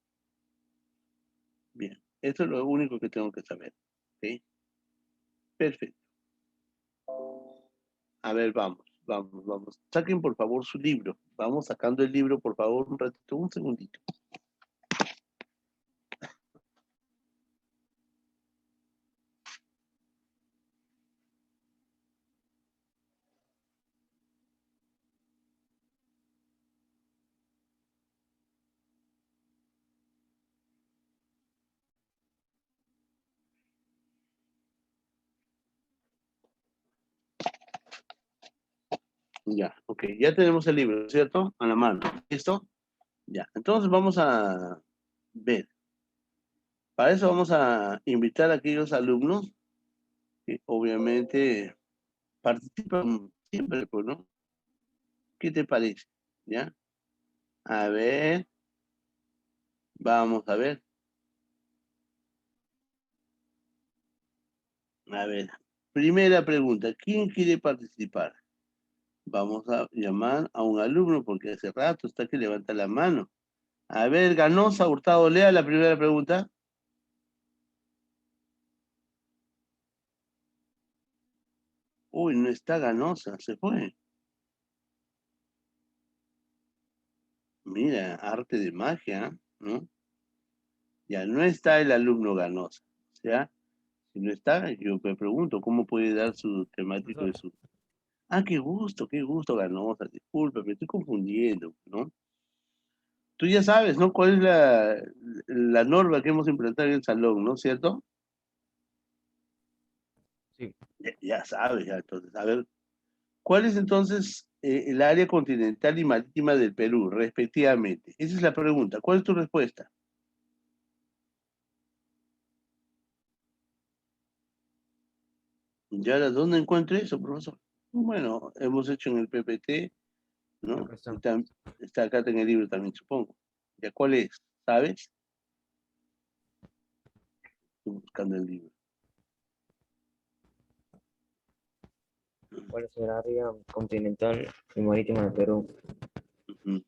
Bien, esto es lo único que tengo que saber, ¿ok? Perfecto. A ver, vamos. Saquen, por favor, su libro. Vamos sacando el libro, por favor, un ratito, un segundito. Ya, ok, ya tenemos el libro, ¿cierto? A la mano. ¿Listo? Ya, entonces vamos a ver. Para eso vamos a invitar a aquellos alumnos que obviamente participan siempre, pues, ¿no? ¿Qué te parece? ¿Ya? A ver, vamos a ver. A ver, primera pregunta, ¿quién quiere participar? Vamos a llamar a un alumno porque hace rato está que levanta la mano. A ver, Ganosa Hurtado, lea la primera pregunta. Uy, no está Ganosa, se fue. Mira, arte de magia, ¿no? Ya no está el alumno Ganosa. O sea, si no está, yo me pregunto, ¿cómo puede dar su temático de Profesor, su... Ah, qué gusto, Ganosa, disculpa, me estoy confundiendo, ¿no? Tú ya sabes, ¿no? ¿Cuál es la norma que hemos implantado en el salón, ¿no es cierto? sí, Ya sabes, ya, entonces, a ver, ¿cuál es entonces el área continental y marítima del Perú, respectivamente? Esa es la pregunta. ¿Cuál es tu respuesta? ¿Ya dónde encuentro eso, profesor? Bueno, hemos hecho en el PPT, ¿no? acá está. Está acá en el libro también, supongo. ¿Ya cuál es? ¿Sabes? Estoy buscando el libro. ¿Cuál es el área continental y marítima del Perú? Ujú.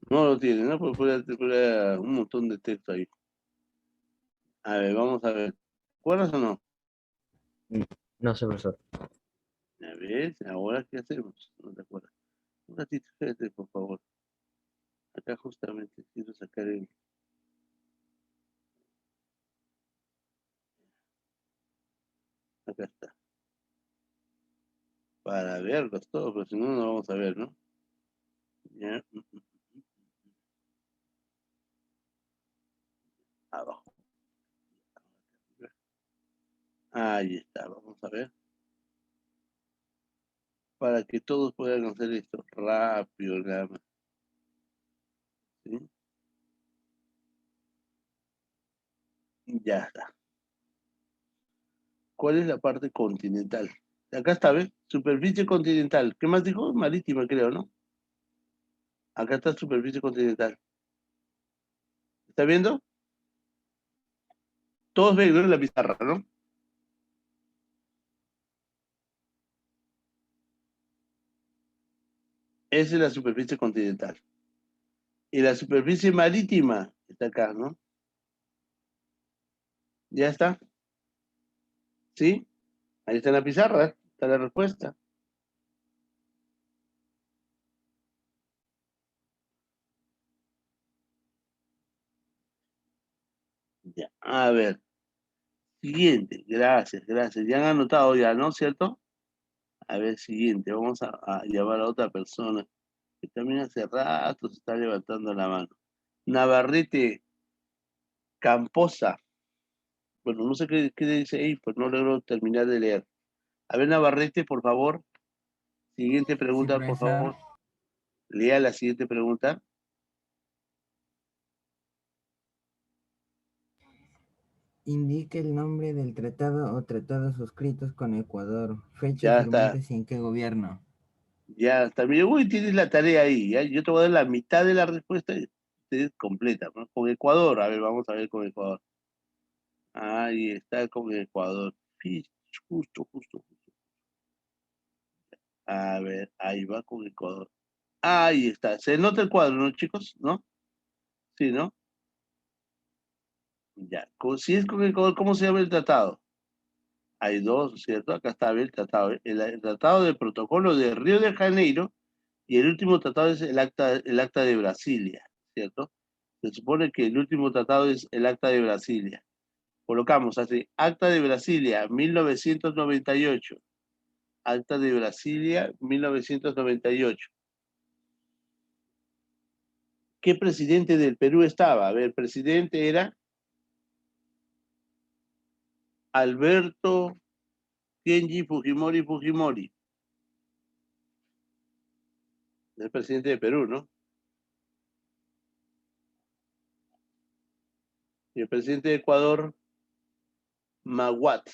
No lo tiene, ¿no? Pues fuera un montón de texto ahí. A ver, vamos a ver. ¿Te acuerdas o no? Mm, No sé, profesor. A ver, ahora qué hacemos. No te acuerdas. Un ratito, espérate, por favor. Acá justamente quiero sacar el... Acá está. Para verlos todos, pero si no, no lo vamos a ver, ¿no? Ya. Abajo. Ahí está, vamos a ver. Para que todos puedan hacer esto rápido, nada más. ¿Sí? Ya está. ¿Cuál es la parte continental? Acá está, ¿ves? Superficie continental. ¿Qué más dijo? Marítima, creo, ¿no? Acá está superficie continental. ¿Está viendo? Todos ven, ¿no? En la pizarra, ¿no? Esa es la superficie continental. Y la superficie marítima está acá, ¿no? ¿Ya está? ¿Sí? Ahí está en la pizarra, está la respuesta. Ya, a ver. Siguiente, gracias. Ya han anotado ya, ¿no? ¿Cierto? A ver, siguiente, vamos a llamar a otra persona que también hace rato se está levantando la mano. Navarrete Camposa. Bueno, no sé qué dice ahí, pues no logro terminar de leer. A ver, Navarrete, por favor. Siguiente Sí, pregunta, por profesor. favor. Lea la siguiente pregunta. Indique el nombre del tratado o tratados suscritos con Ecuador, fecha y Ya está, firmantes y en qué gobierno. ya está. Mira, uy, tienes la tarea ahí, ¿ya? Yo te voy a dar la mitad de la respuesta y ustedes completa, ¿no? Con Ecuador, a ver, vamos a ver con Ecuador. Ahí está con Ecuador. Sí, justo, justo, justo. A ver, ahí va con Ecuador. Ahí está. Se nota el cuadro, ¿no, chicos? ¿No? Sí, ¿no? Ya. Si es con Ecuador, ¿cómo se llama el tratado? Hay dos, ¿cierto? Acá está el tratado. El tratado del protocolo de Río de Janeiro y el último tratado es el acta de Brasilia, ¿cierto? Se supone que el último tratado es el acta de Brasilia. Colocamos así, acta de Brasilia, 1998. Acta de Brasilia, 1998. ¿Qué presidente del Perú estaba? A ver, el presidente era Alberto Kenji Fujimori Fujimori. El presidente de Perú, ¿no? Y el presidente de Ecuador, Maguat.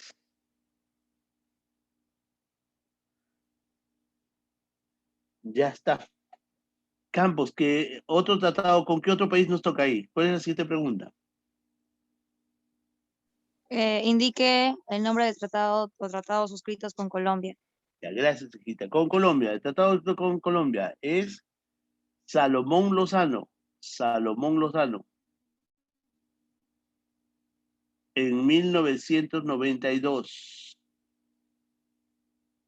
Ya está. Campos, ¿qué otro tratado, con qué otro país nos toca ahí? ¿Cuál es la siguiente pregunta? Indique el nombre del tratado o tratados suscritos con Colombia. Ya, gracias, chiquita. Con Colombia, el tratado con Colombia es Salomón Lozano. Salomón Lozano. En 1992.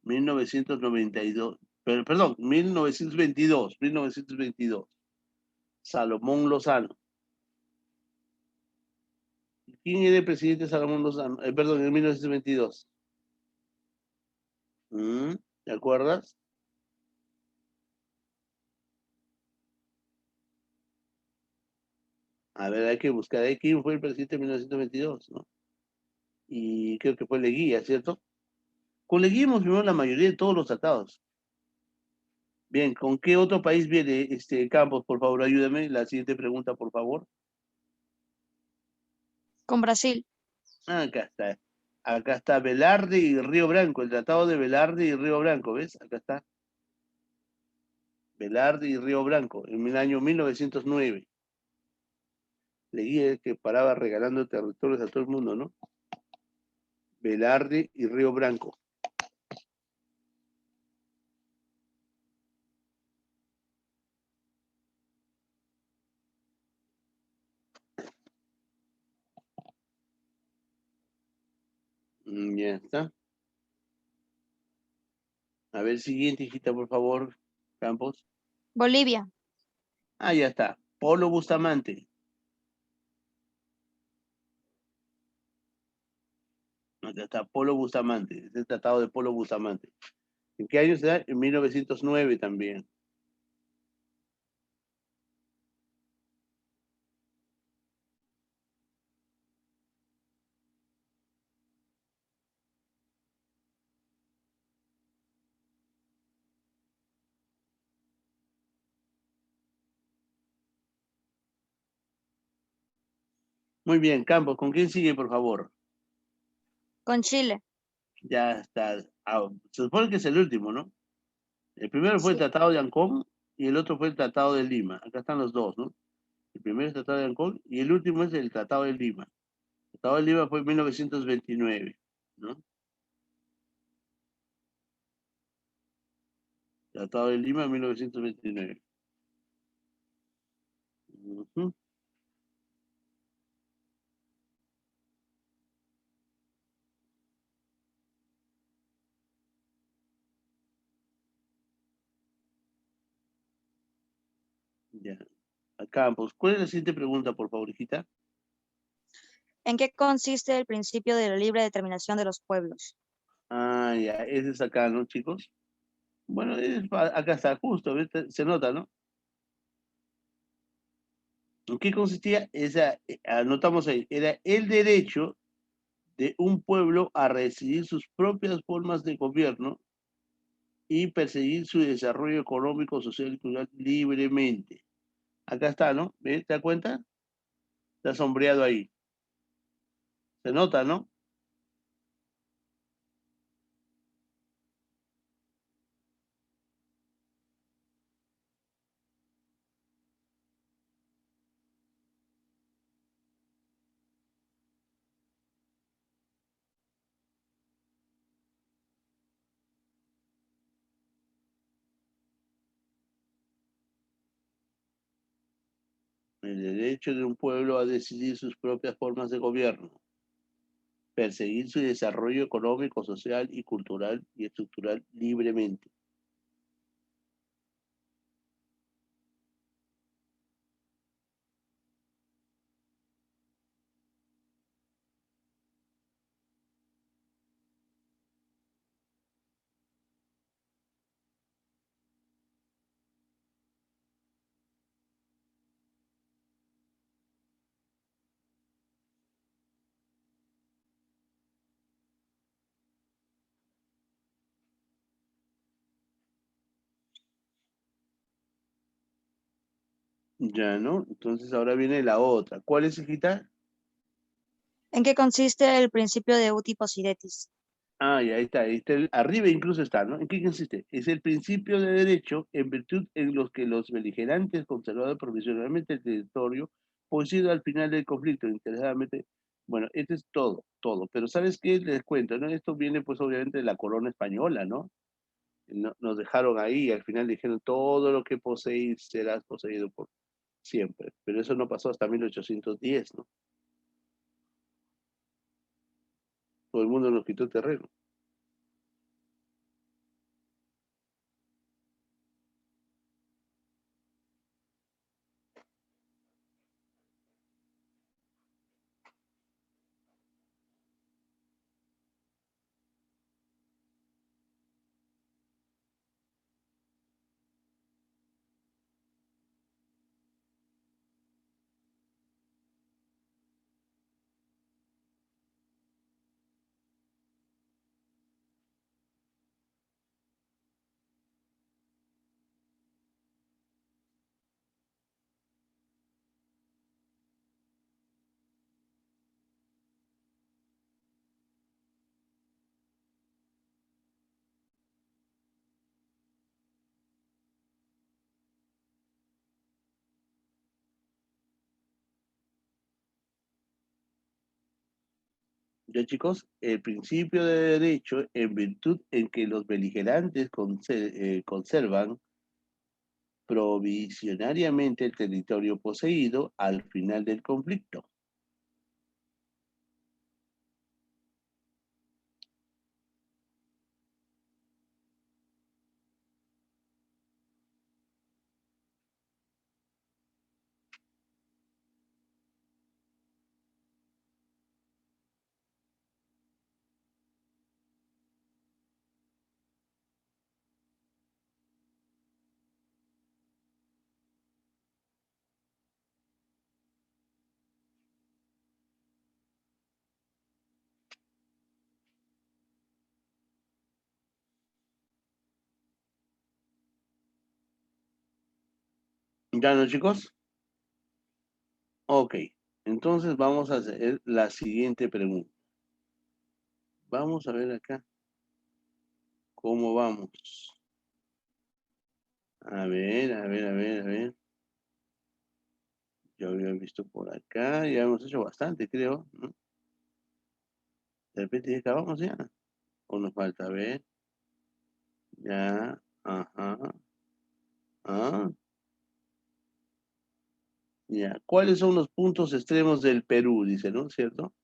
1992. Perdón, 1922. 1922. Salomón Lozano. ¿Quién era el presidente Salomón Lozano? Perdón, en 1922. ¿Te acuerdas? A ver, hay que buscar ahí quién fue el presidente en 1922, ¿no? Y creo que fue Leguía, ¿cierto? Con Leguía hemos firmado la mayoría de todos los tratados. Bien, ¿con qué otro país viene Campos? Por favor, ayúdame. La siguiente pregunta, por favor. Con Brasil. Acá está. Acá está Velarde y Río Branco, el tratado de Velarde y Río Branco, ¿ves? Acá está. Velarde y Río Branco, en el año 1909. Leguía que paraba regalando territorios a todo el mundo, ¿no? Velarde y Río Branco. Ya está. A ver, siguiente, hijita, por favor, Campos. Bolivia. Ah, ya está. Polo Bustamante. Acá está, Polo Bustamante. Es el tratado de Polo Bustamante. ¿En qué año se da? En 1909 también. Muy bien, Campos, ¿con quién sigue, por favor? Con Chile. Ya está. Se supone que es el último, ¿no? El primero fue el Sí. Tratado de Ancón y el otro fue el Tratado de Lima. Acá están los dos, ¿no? El primero es el Tratado de Ancón y el último es el Tratado de Lima. El Tratado de Lima fue en 1929, ¿no? Tratado de Lima en 1929. Ujú. Ya. A Campos, ¿cuál es la siguiente pregunta, por favor, hijita? ¿En qué consiste el principio de la libre determinación de los pueblos? Ah, ya, ese es acá, ¿no, chicos? Bueno, acá está, justo, ¿ves? Se nota, ¿no? ¿En qué consistía? Anotamos ahí, era el derecho de un pueblo a decidir sus propias formas de gobierno y perseguir su desarrollo económico, social y cultural libremente. Acá está, ¿no? ¿Ves? ¿Te das cuenta? Está sombreado ahí. Se nota, ¿no? El derecho de un pueblo a decidir sus propias formas de gobierno, perseguir su desarrollo económico, social y cultural y estructural libremente. Ya, ¿no? Entonces ahora viene la otra. ¿Cuál es, hijita? ¿En qué consiste el principio de uti possidetis? Ah, y ahí está, arriba incluso está, ¿no? ¿En qué consiste? Es el principio de derecho en virtud en los que los beligerantes conservaron provisionalmente el territorio, pues ido al final del conflicto, interesadamente. Bueno, esto es todo, todo. Pero ¿sabes qué? Les cuento, ¿no? Esto viene pues obviamente de la corona española, ¿no? Nos dejaron ahí y al final dijeron todo lo que poseéis serás poseído por siempre. Pero eso no pasó hasta 1810, ¿no? Todo el mundo nos quitó terreno. Ya chicos, el principio de derecho en virtud en que los beligerantes conservan provisionariamente el territorio poseído al final del conflicto. ¿Ya no chicos? Ok, entonces vamos a hacer la siguiente pregunta. Vamos a ver acá cómo vamos. A ver, a ver, a ver, a ver. Yo había visto por acá, ya hemos hecho bastante, creo, ¿no? De repente ya acabamos ya. O nos falta, a ver. Ya, ajá. Ah, ya. ¿Cuáles son los puntos extremos del Perú? Dice, ¿no? ¿Cierto?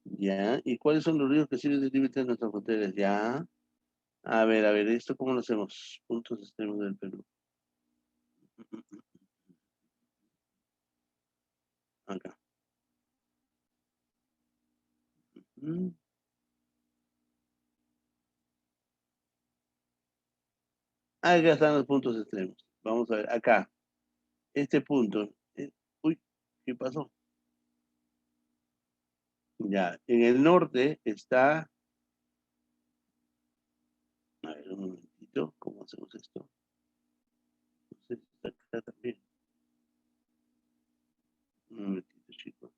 Ya. ¿Y cuáles son los ríos que sirven de límite de nuestras fronteras? Ya. A ver, ¿esto cómo lo hacemos? Puntos extremos del Perú. Acá. Mm. Acá están los puntos extremos. Vamos a ver, acá. Este punto. Uy, ¿qué pasó? Ya. En el norte está. A ver, un momentito. ¿Cómo hacemos esto? No sé si está acá también. Un momentito, chicos.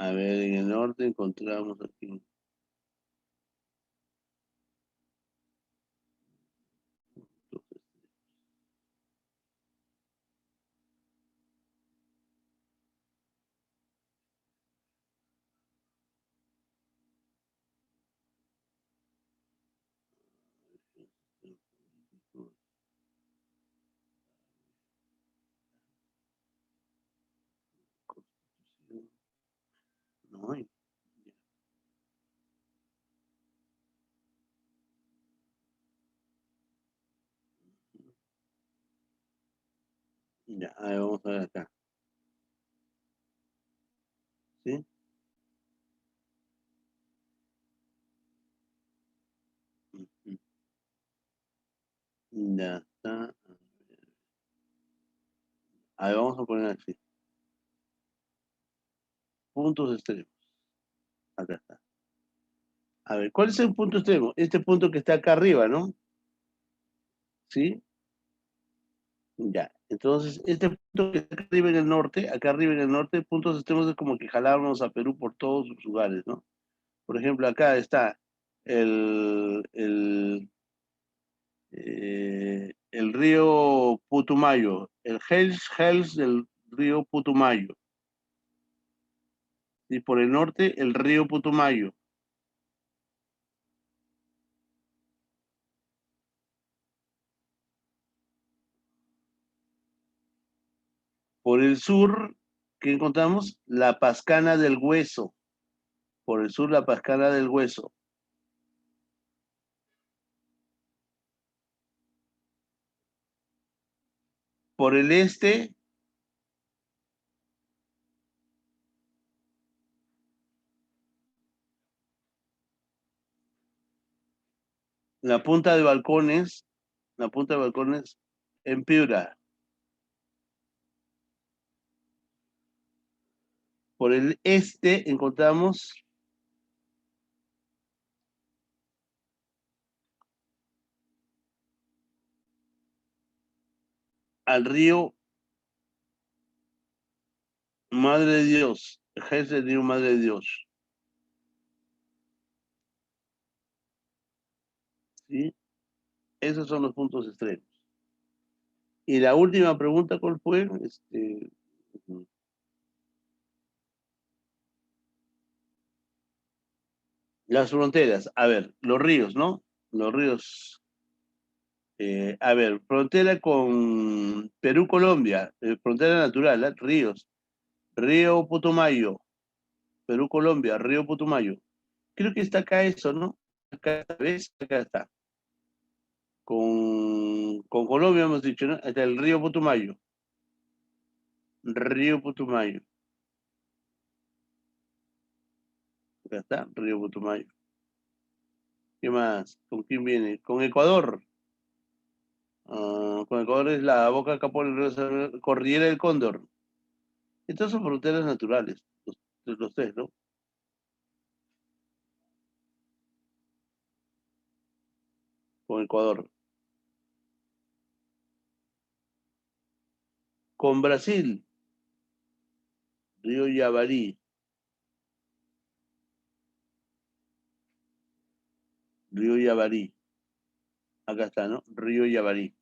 A ver, en el norte encontramos aquí. No hay. Ya, a ver, vamos a ver acá. ¿Sí? Ujú. Ya está. A ver, vamos a poner así. Puntos extremos. Acá está. A ver, ¿cuál es el punto extremo? Este punto que está acá arriba, ¿no? ¿Sí? Ya. Entonces, este punto que está acá arriba en el norte, puntos extremos es como que jalábamos a Perú por todos sus lugares, ¿no? Por ejemplo, acá está el río Putumayo, el Hells del río Putumayo. Y por el norte, el río Putumayo. Por el sur, ¿qué encontramos? La Pascana del Hueso. Por el sur, la Pascana del Hueso. Por el este, la punta de Balcones, en Piura. Por el este encontramos al río Madre de Dios, el río Madre de Dios. ¿Sí? Esos son los puntos extremos. Y la última pregunta, ¿cuál fue? Las fronteras. A ver, los ríos, ¿no? Los ríos. A ver, frontera con Perú-Colombia, frontera natural, ríos. Río Putumayo, Perú-Colombia, Río Putumayo. Creo que está acá eso, ¿no? Acá, ¿ves? Acá está. Con Colombia hemos dicho, ¿no? Está el río Putumayo. Río Putumayo. Acá está, río Putumayo. ¿Qué más? ¿Con quién viene? Con Ecuador. Con Ecuador es la boca Capón, el río Cordillera del Cóndor. Estas son fronteras naturales, los tres, ¿no? Con Ecuador. Con Brasil, río Yavarí. Río Yavarí. Acá está, ¿no? Río Yavarí.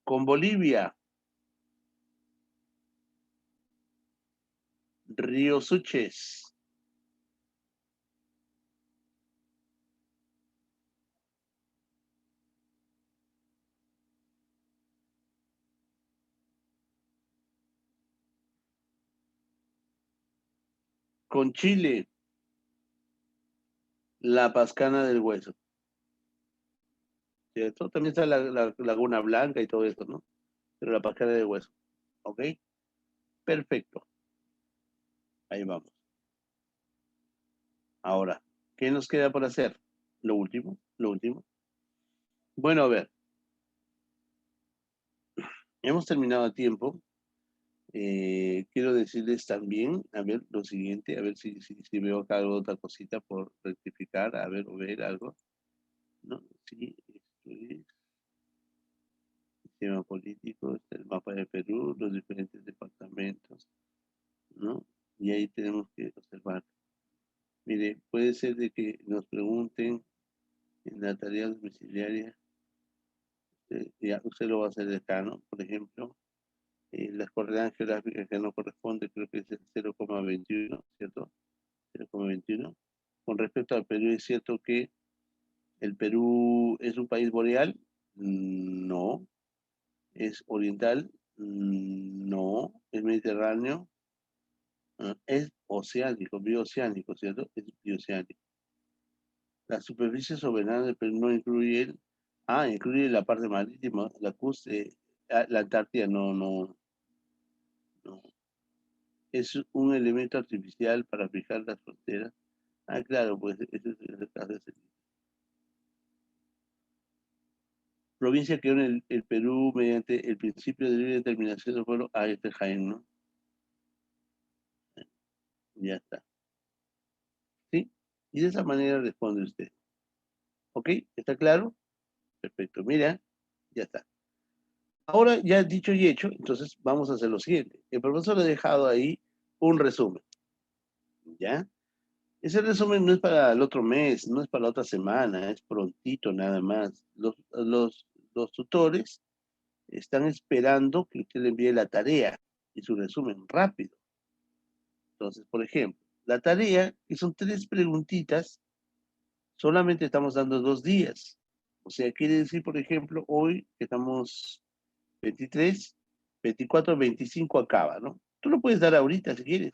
Con Bolivia, río Suches. Con Chile, la Pascana del Hueso. ¿Cierto? También está la Laguna Blanca y todo eso, ¿no? Pero la Pascana del Hueso. ¿Ok? Perfecto. Ahí vamos. Ahora, ¿qué nos queda por hacer? Lo último, lo último. Bueno, a ver, hemos terminado a tiempo. Quiero decirles también, a ver, lo siguiente, a ver si veo acá otra cosita por rectificar, a ver, o ver algo. ¿No? Sí, esto es sistema político, está el mapa de Perú, los diferentes departamentos, ¿no? Y ahí tenemos que observar. Mire, puede ser de que nos pregunten en la tarea domiciliaria, ya usted lo va a hacer de acá, ¿no? Por ejemplo, las coordenadas geográficas que no corresponde, creo que es el 0,21, ¿cierto? 0,21. Con respecto al Perú, ¿es cierto que el Perú es un país boreal? No. ¿Es oriental? No. ¿Es mediterráneo? Es oceánico, bioceánico, ¿cierto? Es bioceánico. La superficie soberana del Perú no incluye incluye la parte marítima, la Antártida no. Es un elemento artificial para fijar las fronteras. Claro, pues ese es el caso de provincia que une el Perú mediante el principio de libre determinación del pueblo a este Jaén, ¿no? Ya está. ¿Sí? Y de esa manera responde usted. ¿Ok? ¿Está claro? Perfecto. Mira, ya está. Ahora ya dicho y hecho, entonces vamos a hacer lo siguiente. El profesor le ha dejado ahí un resumen. ¿Ya? Ese resumen no es para el otro mes, no es para la otra semana, es prontito nada más. Los tutores están esperando que usted le envíe la tarea y su resumen rápido. Entonces, por ejemplo, la tarea, que son 3 preguntitas, solamente estamos dando 2 días. O sea, quiere decir, por ejemplo, hoy que estamos 23, 24, 25 acaba, ¿no? Tú lo puedes dar ahorita si quieres.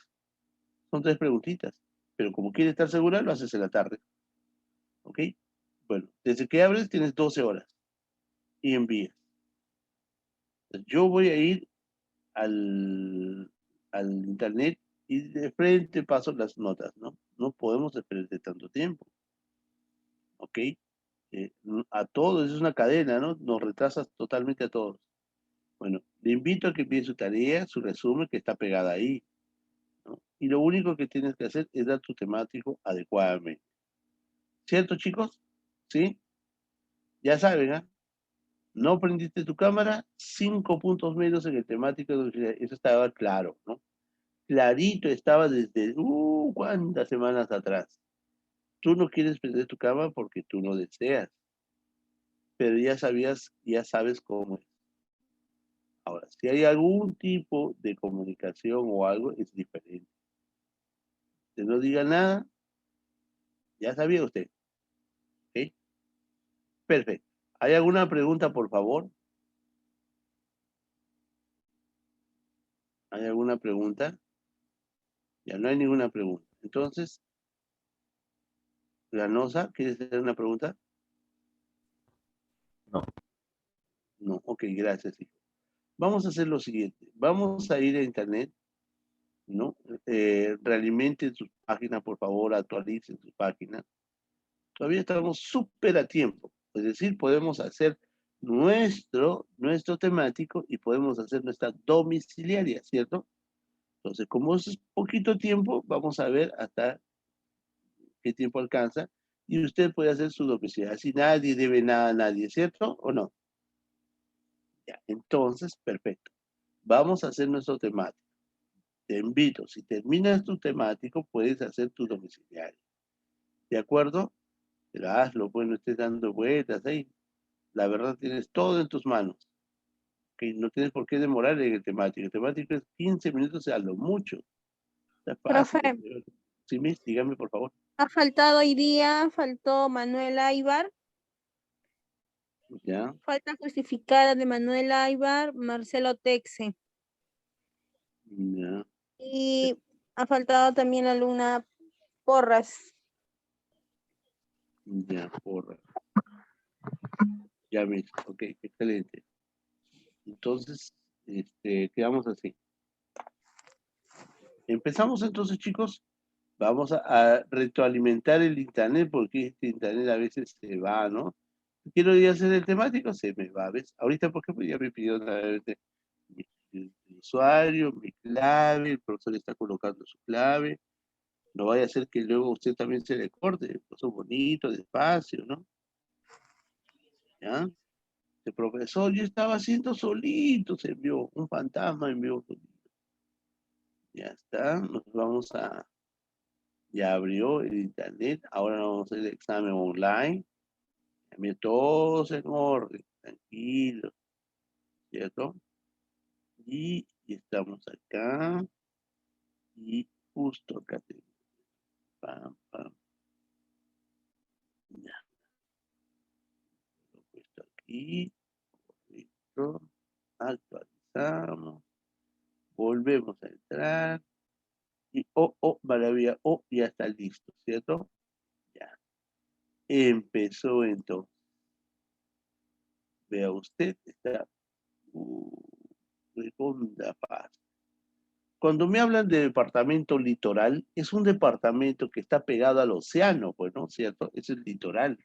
Son 3 preguntitas. Pero como quieres estar segura, lo haces en la tarde. ¿Ok? Bueno, desde que abres tienes 12 horas y envías. Yo voy a ir al internet y de frente paso las notas, ¿no? No podemos esperar de tanto tiempo. ¿Ok? A todos, es una cadena, ¿no? Nos retrasas totalmente a todos. Bueno, le invito a que envíe su tarea, su resumen, que está pegada ahí, ¿no? Y lo único que tienes que hacer es dar tu temático adecuadamente. ¿Cierto, chicos? ¿Sí? Ya saben, ¿ah? No prendiste tu cámara, 5 puntos menos en el temático, eso estaba claro, ¿no? Clarito estaba desde, cuántas semanas atrás. Tú no quieres prender tu cámara porque tú no deseas, pero ya sabes cómo es. Ahora, si hay algún tipo de comunicación o algo, es diferente. Usted no diga nada, ya sabía usted. ¿Ok? Perfecto. ¿Hay alguna pregunta, por favor? ¿Hay alguna pregunta? Ya no hay ninguna pregunta. Entonces, Ganosa, ¿quieres hacer una pregunta? No. No, ok, gracias, hijo. Vamos a hacer lo siguiente. Vamos a ir a internet, ¿no? Realimenten sus páginas, por favor, actualicen sus páginas. Todavía estamos súper a tiempo. Es decir, podemos hacer nuestro temático y podemos hacer nuestra domiciliaria, ¿cierto? Entonces, como es poquito tiempo, vamos a ver hasta qué tiempo alcanza y usted puede hacer su domiciliaria. Así nadie debe nada a nadie, ¿cierto? ¿O no? Ya, entonces, perfecto. Vamos a hacer nuestro temático. Te invito, si terminas tu temático, puedes hacer tu domiciliario. ¿De acuerdo? Pero hazlo, pues no estés dando vueltas ahí. La verdad tienes todo en tus manos. Que no tienes por qué demorar en el temático. El temático es 15 minutos a lo mucho. Está fácil. Profe, Sí, Miss, dígame, por favor. ha faltado hoy día, faltó Manuel Aybar, Ya, falta justificada de Manuel Aybar, Marcelo Texe. ya, Y ha faltado también la Luna Porras. ya, porra. Ya, Miss, ok, excelente. Entonces, quedamos así. Empezamos entonces, chicos. Vamos a retroalimentar el internet porque este internet a veces se va, ¿no? Quiero ir a hacer el temático, se me va, ¿ves? Ahorita, por ejemplo, ya me pidió nuevamente mi usuario, mi clave, el profesor está colocando su clave. No vaya a ser que luego usted también se le corte, el profesor bonito, despacio, ¿no? ¿Ya? El profesor, yo estaba haciendo solito, se envió, un fantasma envió solito. Ya está, nos vamos a, ya abrió el internet, ahora vamos a hacer el examen online. También todos en orden, tranquilo, ¿cierto? Y estamos acá, y justo acá tenemos, pam, pam, ya, lo he puesto aquí, listo, actualizamos, volvemos a entrar, y maravilla, ya está listo, ¿cierto? Ya, empezó entonces, vea usted, está, segunda paz. Cuando me hablan de departamento litoral, es un departamento que está pegado al océano, pues, ¿no? ¿Cierto? Es el litoral.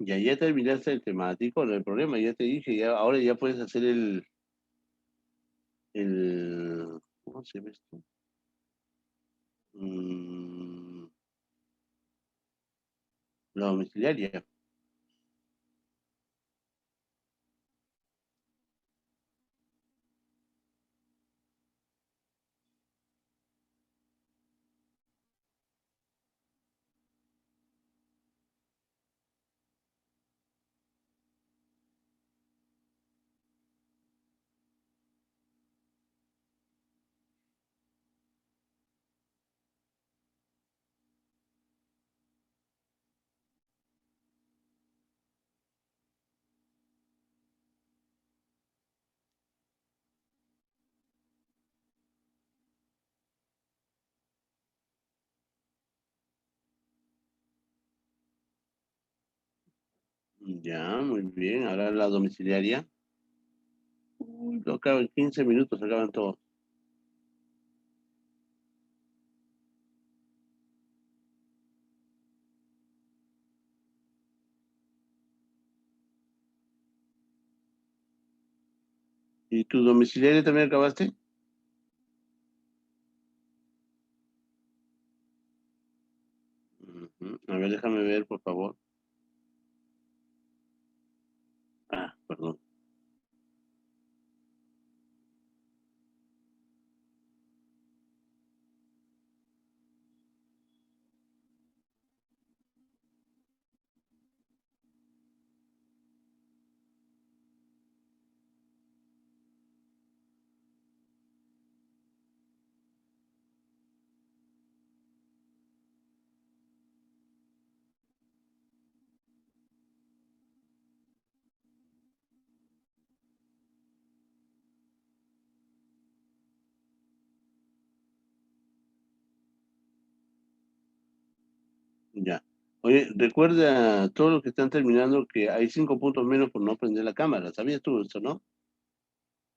Ya terminaste el temático, no hay problema, ya te dije, ya, ahora ya puedes hacer ¿cómo se llama esto? La domiciliaria. Ya, muy bien. Ahora la domiciliaria. Uy, lo acabo en 15 minutos, acaban todos. ¿Y tu domiciliaria también acabaste? Ujú. A ver, déjame ver, por favor. Ah, perdón. Ya. Oye, recuerda todo lo que están terminando que hay 5 puntos menos por no prender la cámara. ¿Sabías tú eso, no?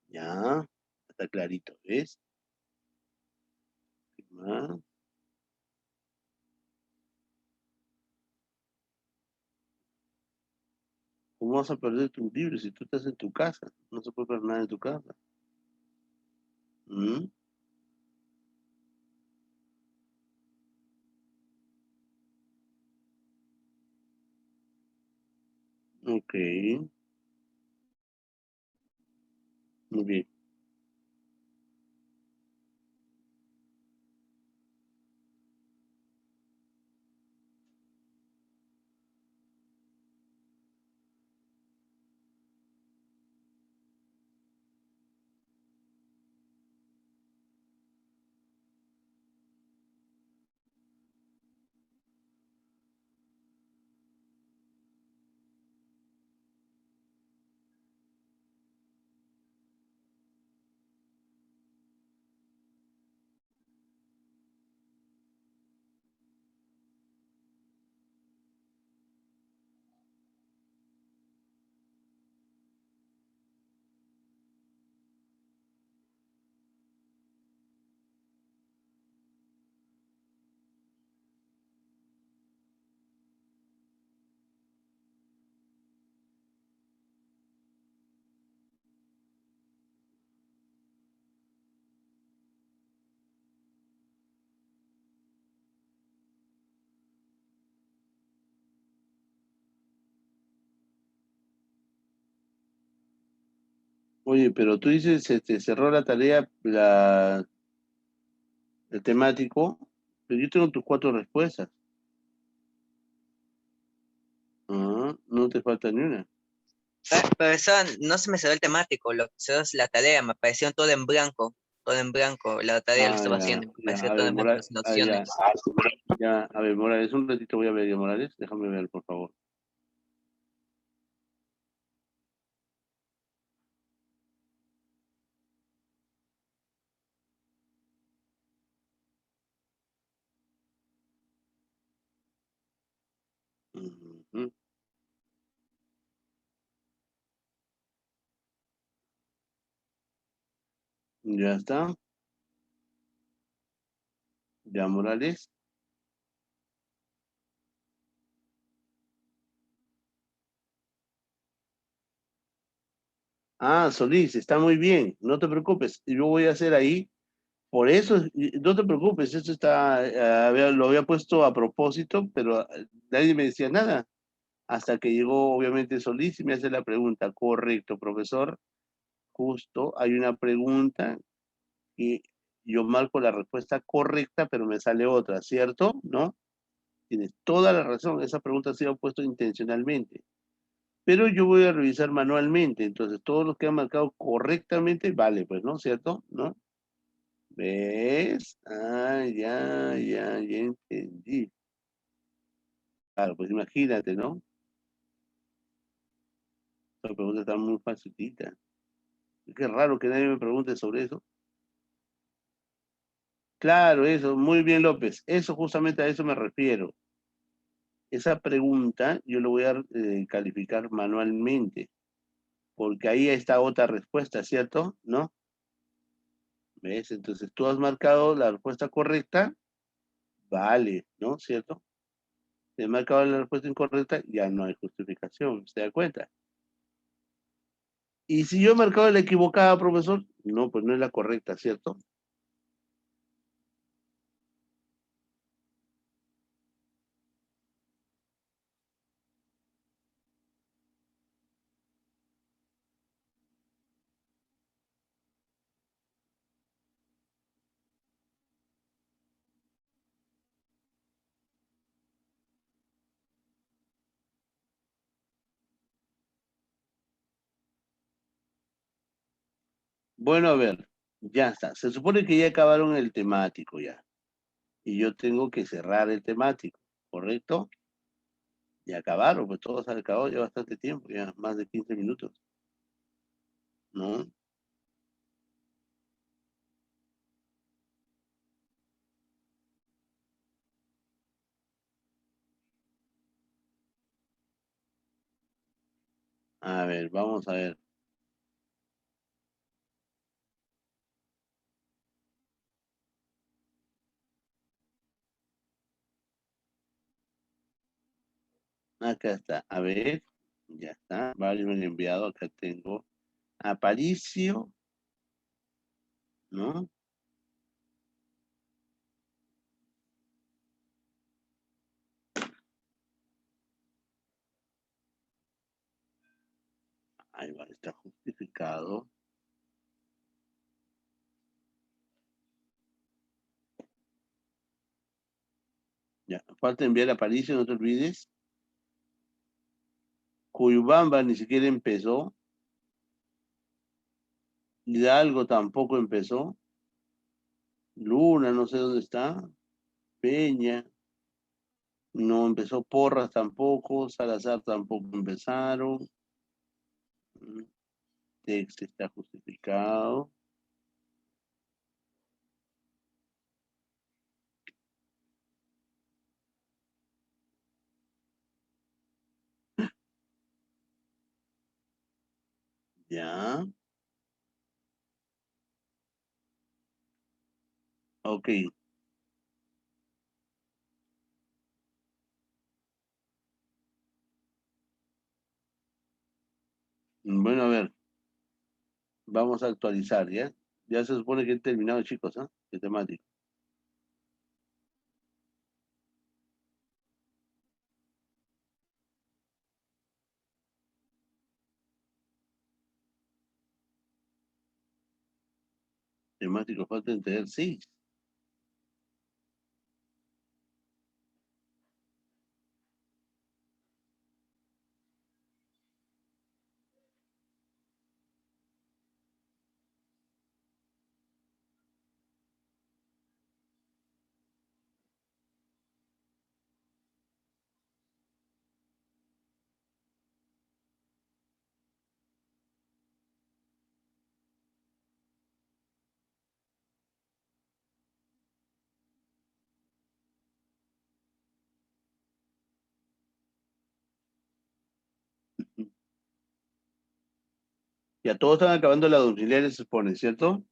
Ya, está clarito, ¿ves? ¿Qué más? ¿Cómo vas a perder tus libros si tú estás en tu casa? No se puede perder nada en tu casa. ¿Mm? Ok, muy bien. Oye, pero tú dices, se te cerró la tarea, el temático, pero yo tengo tus 4 respuestas. Ah, no te falta ni una. Profesor, no se me cerró el temático, lo que cerró es la tarea, me apareció todo en blanco, la tarea lo Ah, estaba ya, haciendo, me ya, apareció a todo ver, en blanco Morales, sin ah, ya, opciones. ya, a ver, Morales, un ratito voy a ver ya, Morales, déjame ver, por favor. Ujú. Ya está, ya, Morales. Ah, Solís, está muy bien, no te preocupes. Yo voy a hacer ahí. Por eso, no te preocupes, esto está, lo había puesto a propósito, pero nadie me decía nada. Hasta que llegó, obviamente, Solís y me hace la pregunta. Correcto, profesor. Justo, hay una pregunta y yo marco la respuesta correcta, pero me sale otra, ¿cierto? ¿No? Tienes toda la razón, esa pregunta ha sido puesta intencionalmente. Pero yo voy a revisar manualmente, entonces todos los que han marcado correctamente, vale, pues, ¿no? ¿Cierto? ¿No? ¿Ves? Ah, ya entendí. Claro, pues imagínate, ¿no? La pregunta está muy facilita. Qué raro que nadie me pregunte sobre eso. Claro, eso, muy bien, López. Eso justamente a eso me refiero. Esa pregunta yo lo voy a calificar manualmente, porque ahí está otra respuesta, ¿cierto? ¿No? ¿Ves? Entonces tú has marcado la respuesta correcta, vale, ¿no? ¿Cierto? Si has marcado la respuesta incorrecta, ya no hay justificación, ¿se da cuenta? Y si yo he marcado la equivocada, profesor, no, pues no es la correcta, ¿cierto? Bueno, a ver, ya está. Se supone que ya acabaron el temático ya. Y yo tengo que cerrar el temático, ¿correcto? Ya acabaron, pues todos han acabado ya bastante tiempo, ya más de 15 minutos, ¿no? A ver, vamos a ver. Acá está. A ver, ya está. Varios me han enviado. Acá tengo Aparicio, ¿no? Ahí va, está justificado. Ya, falta enviar a Aparicio, no te olvides. Cuyubamba ni siquiera empezó. Hidalgo tampoco empezó. Luna, no sé dónde está. Peña, no empezó. Porras tampoco. Salazar tampoco empezaron. Texto está justificado. Ya. Ok. Bueno, a ver. Vamos a actualizar, ¿ya? Ya se supone que he terminado, chicos, ¿ah? El temático. Temático falta entender, sí. Ya todos están acabando la auxiliar, se supone, ¿cierto?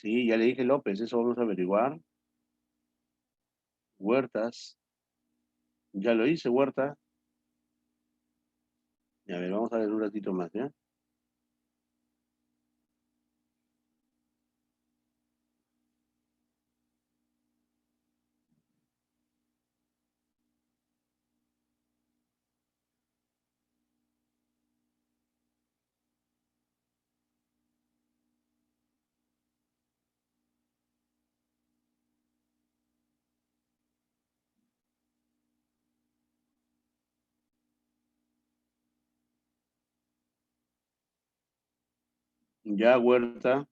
Sí, ya le dije López, eso vamos a averiguar. Huertas. Ya lo hice, Huerta. Y a ver, vamos a ver un ratito más, ¿ya? Ya, Huerta.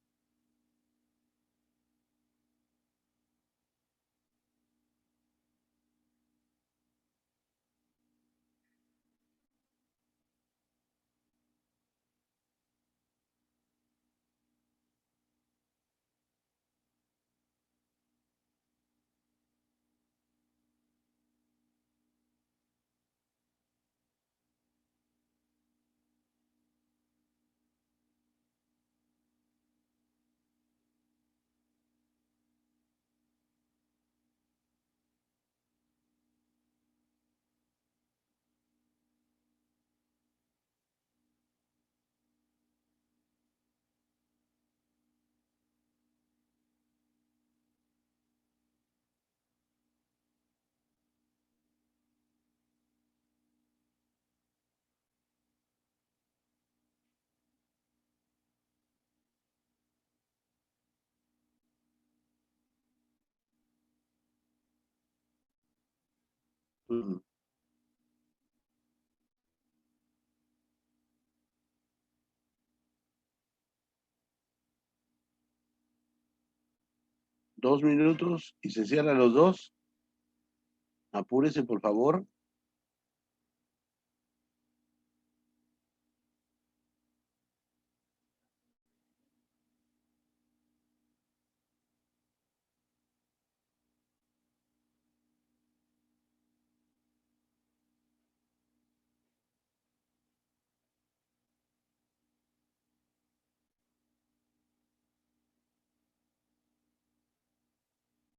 Ujú. Dos minutos y se cierran los dos. Apúrese, por favor.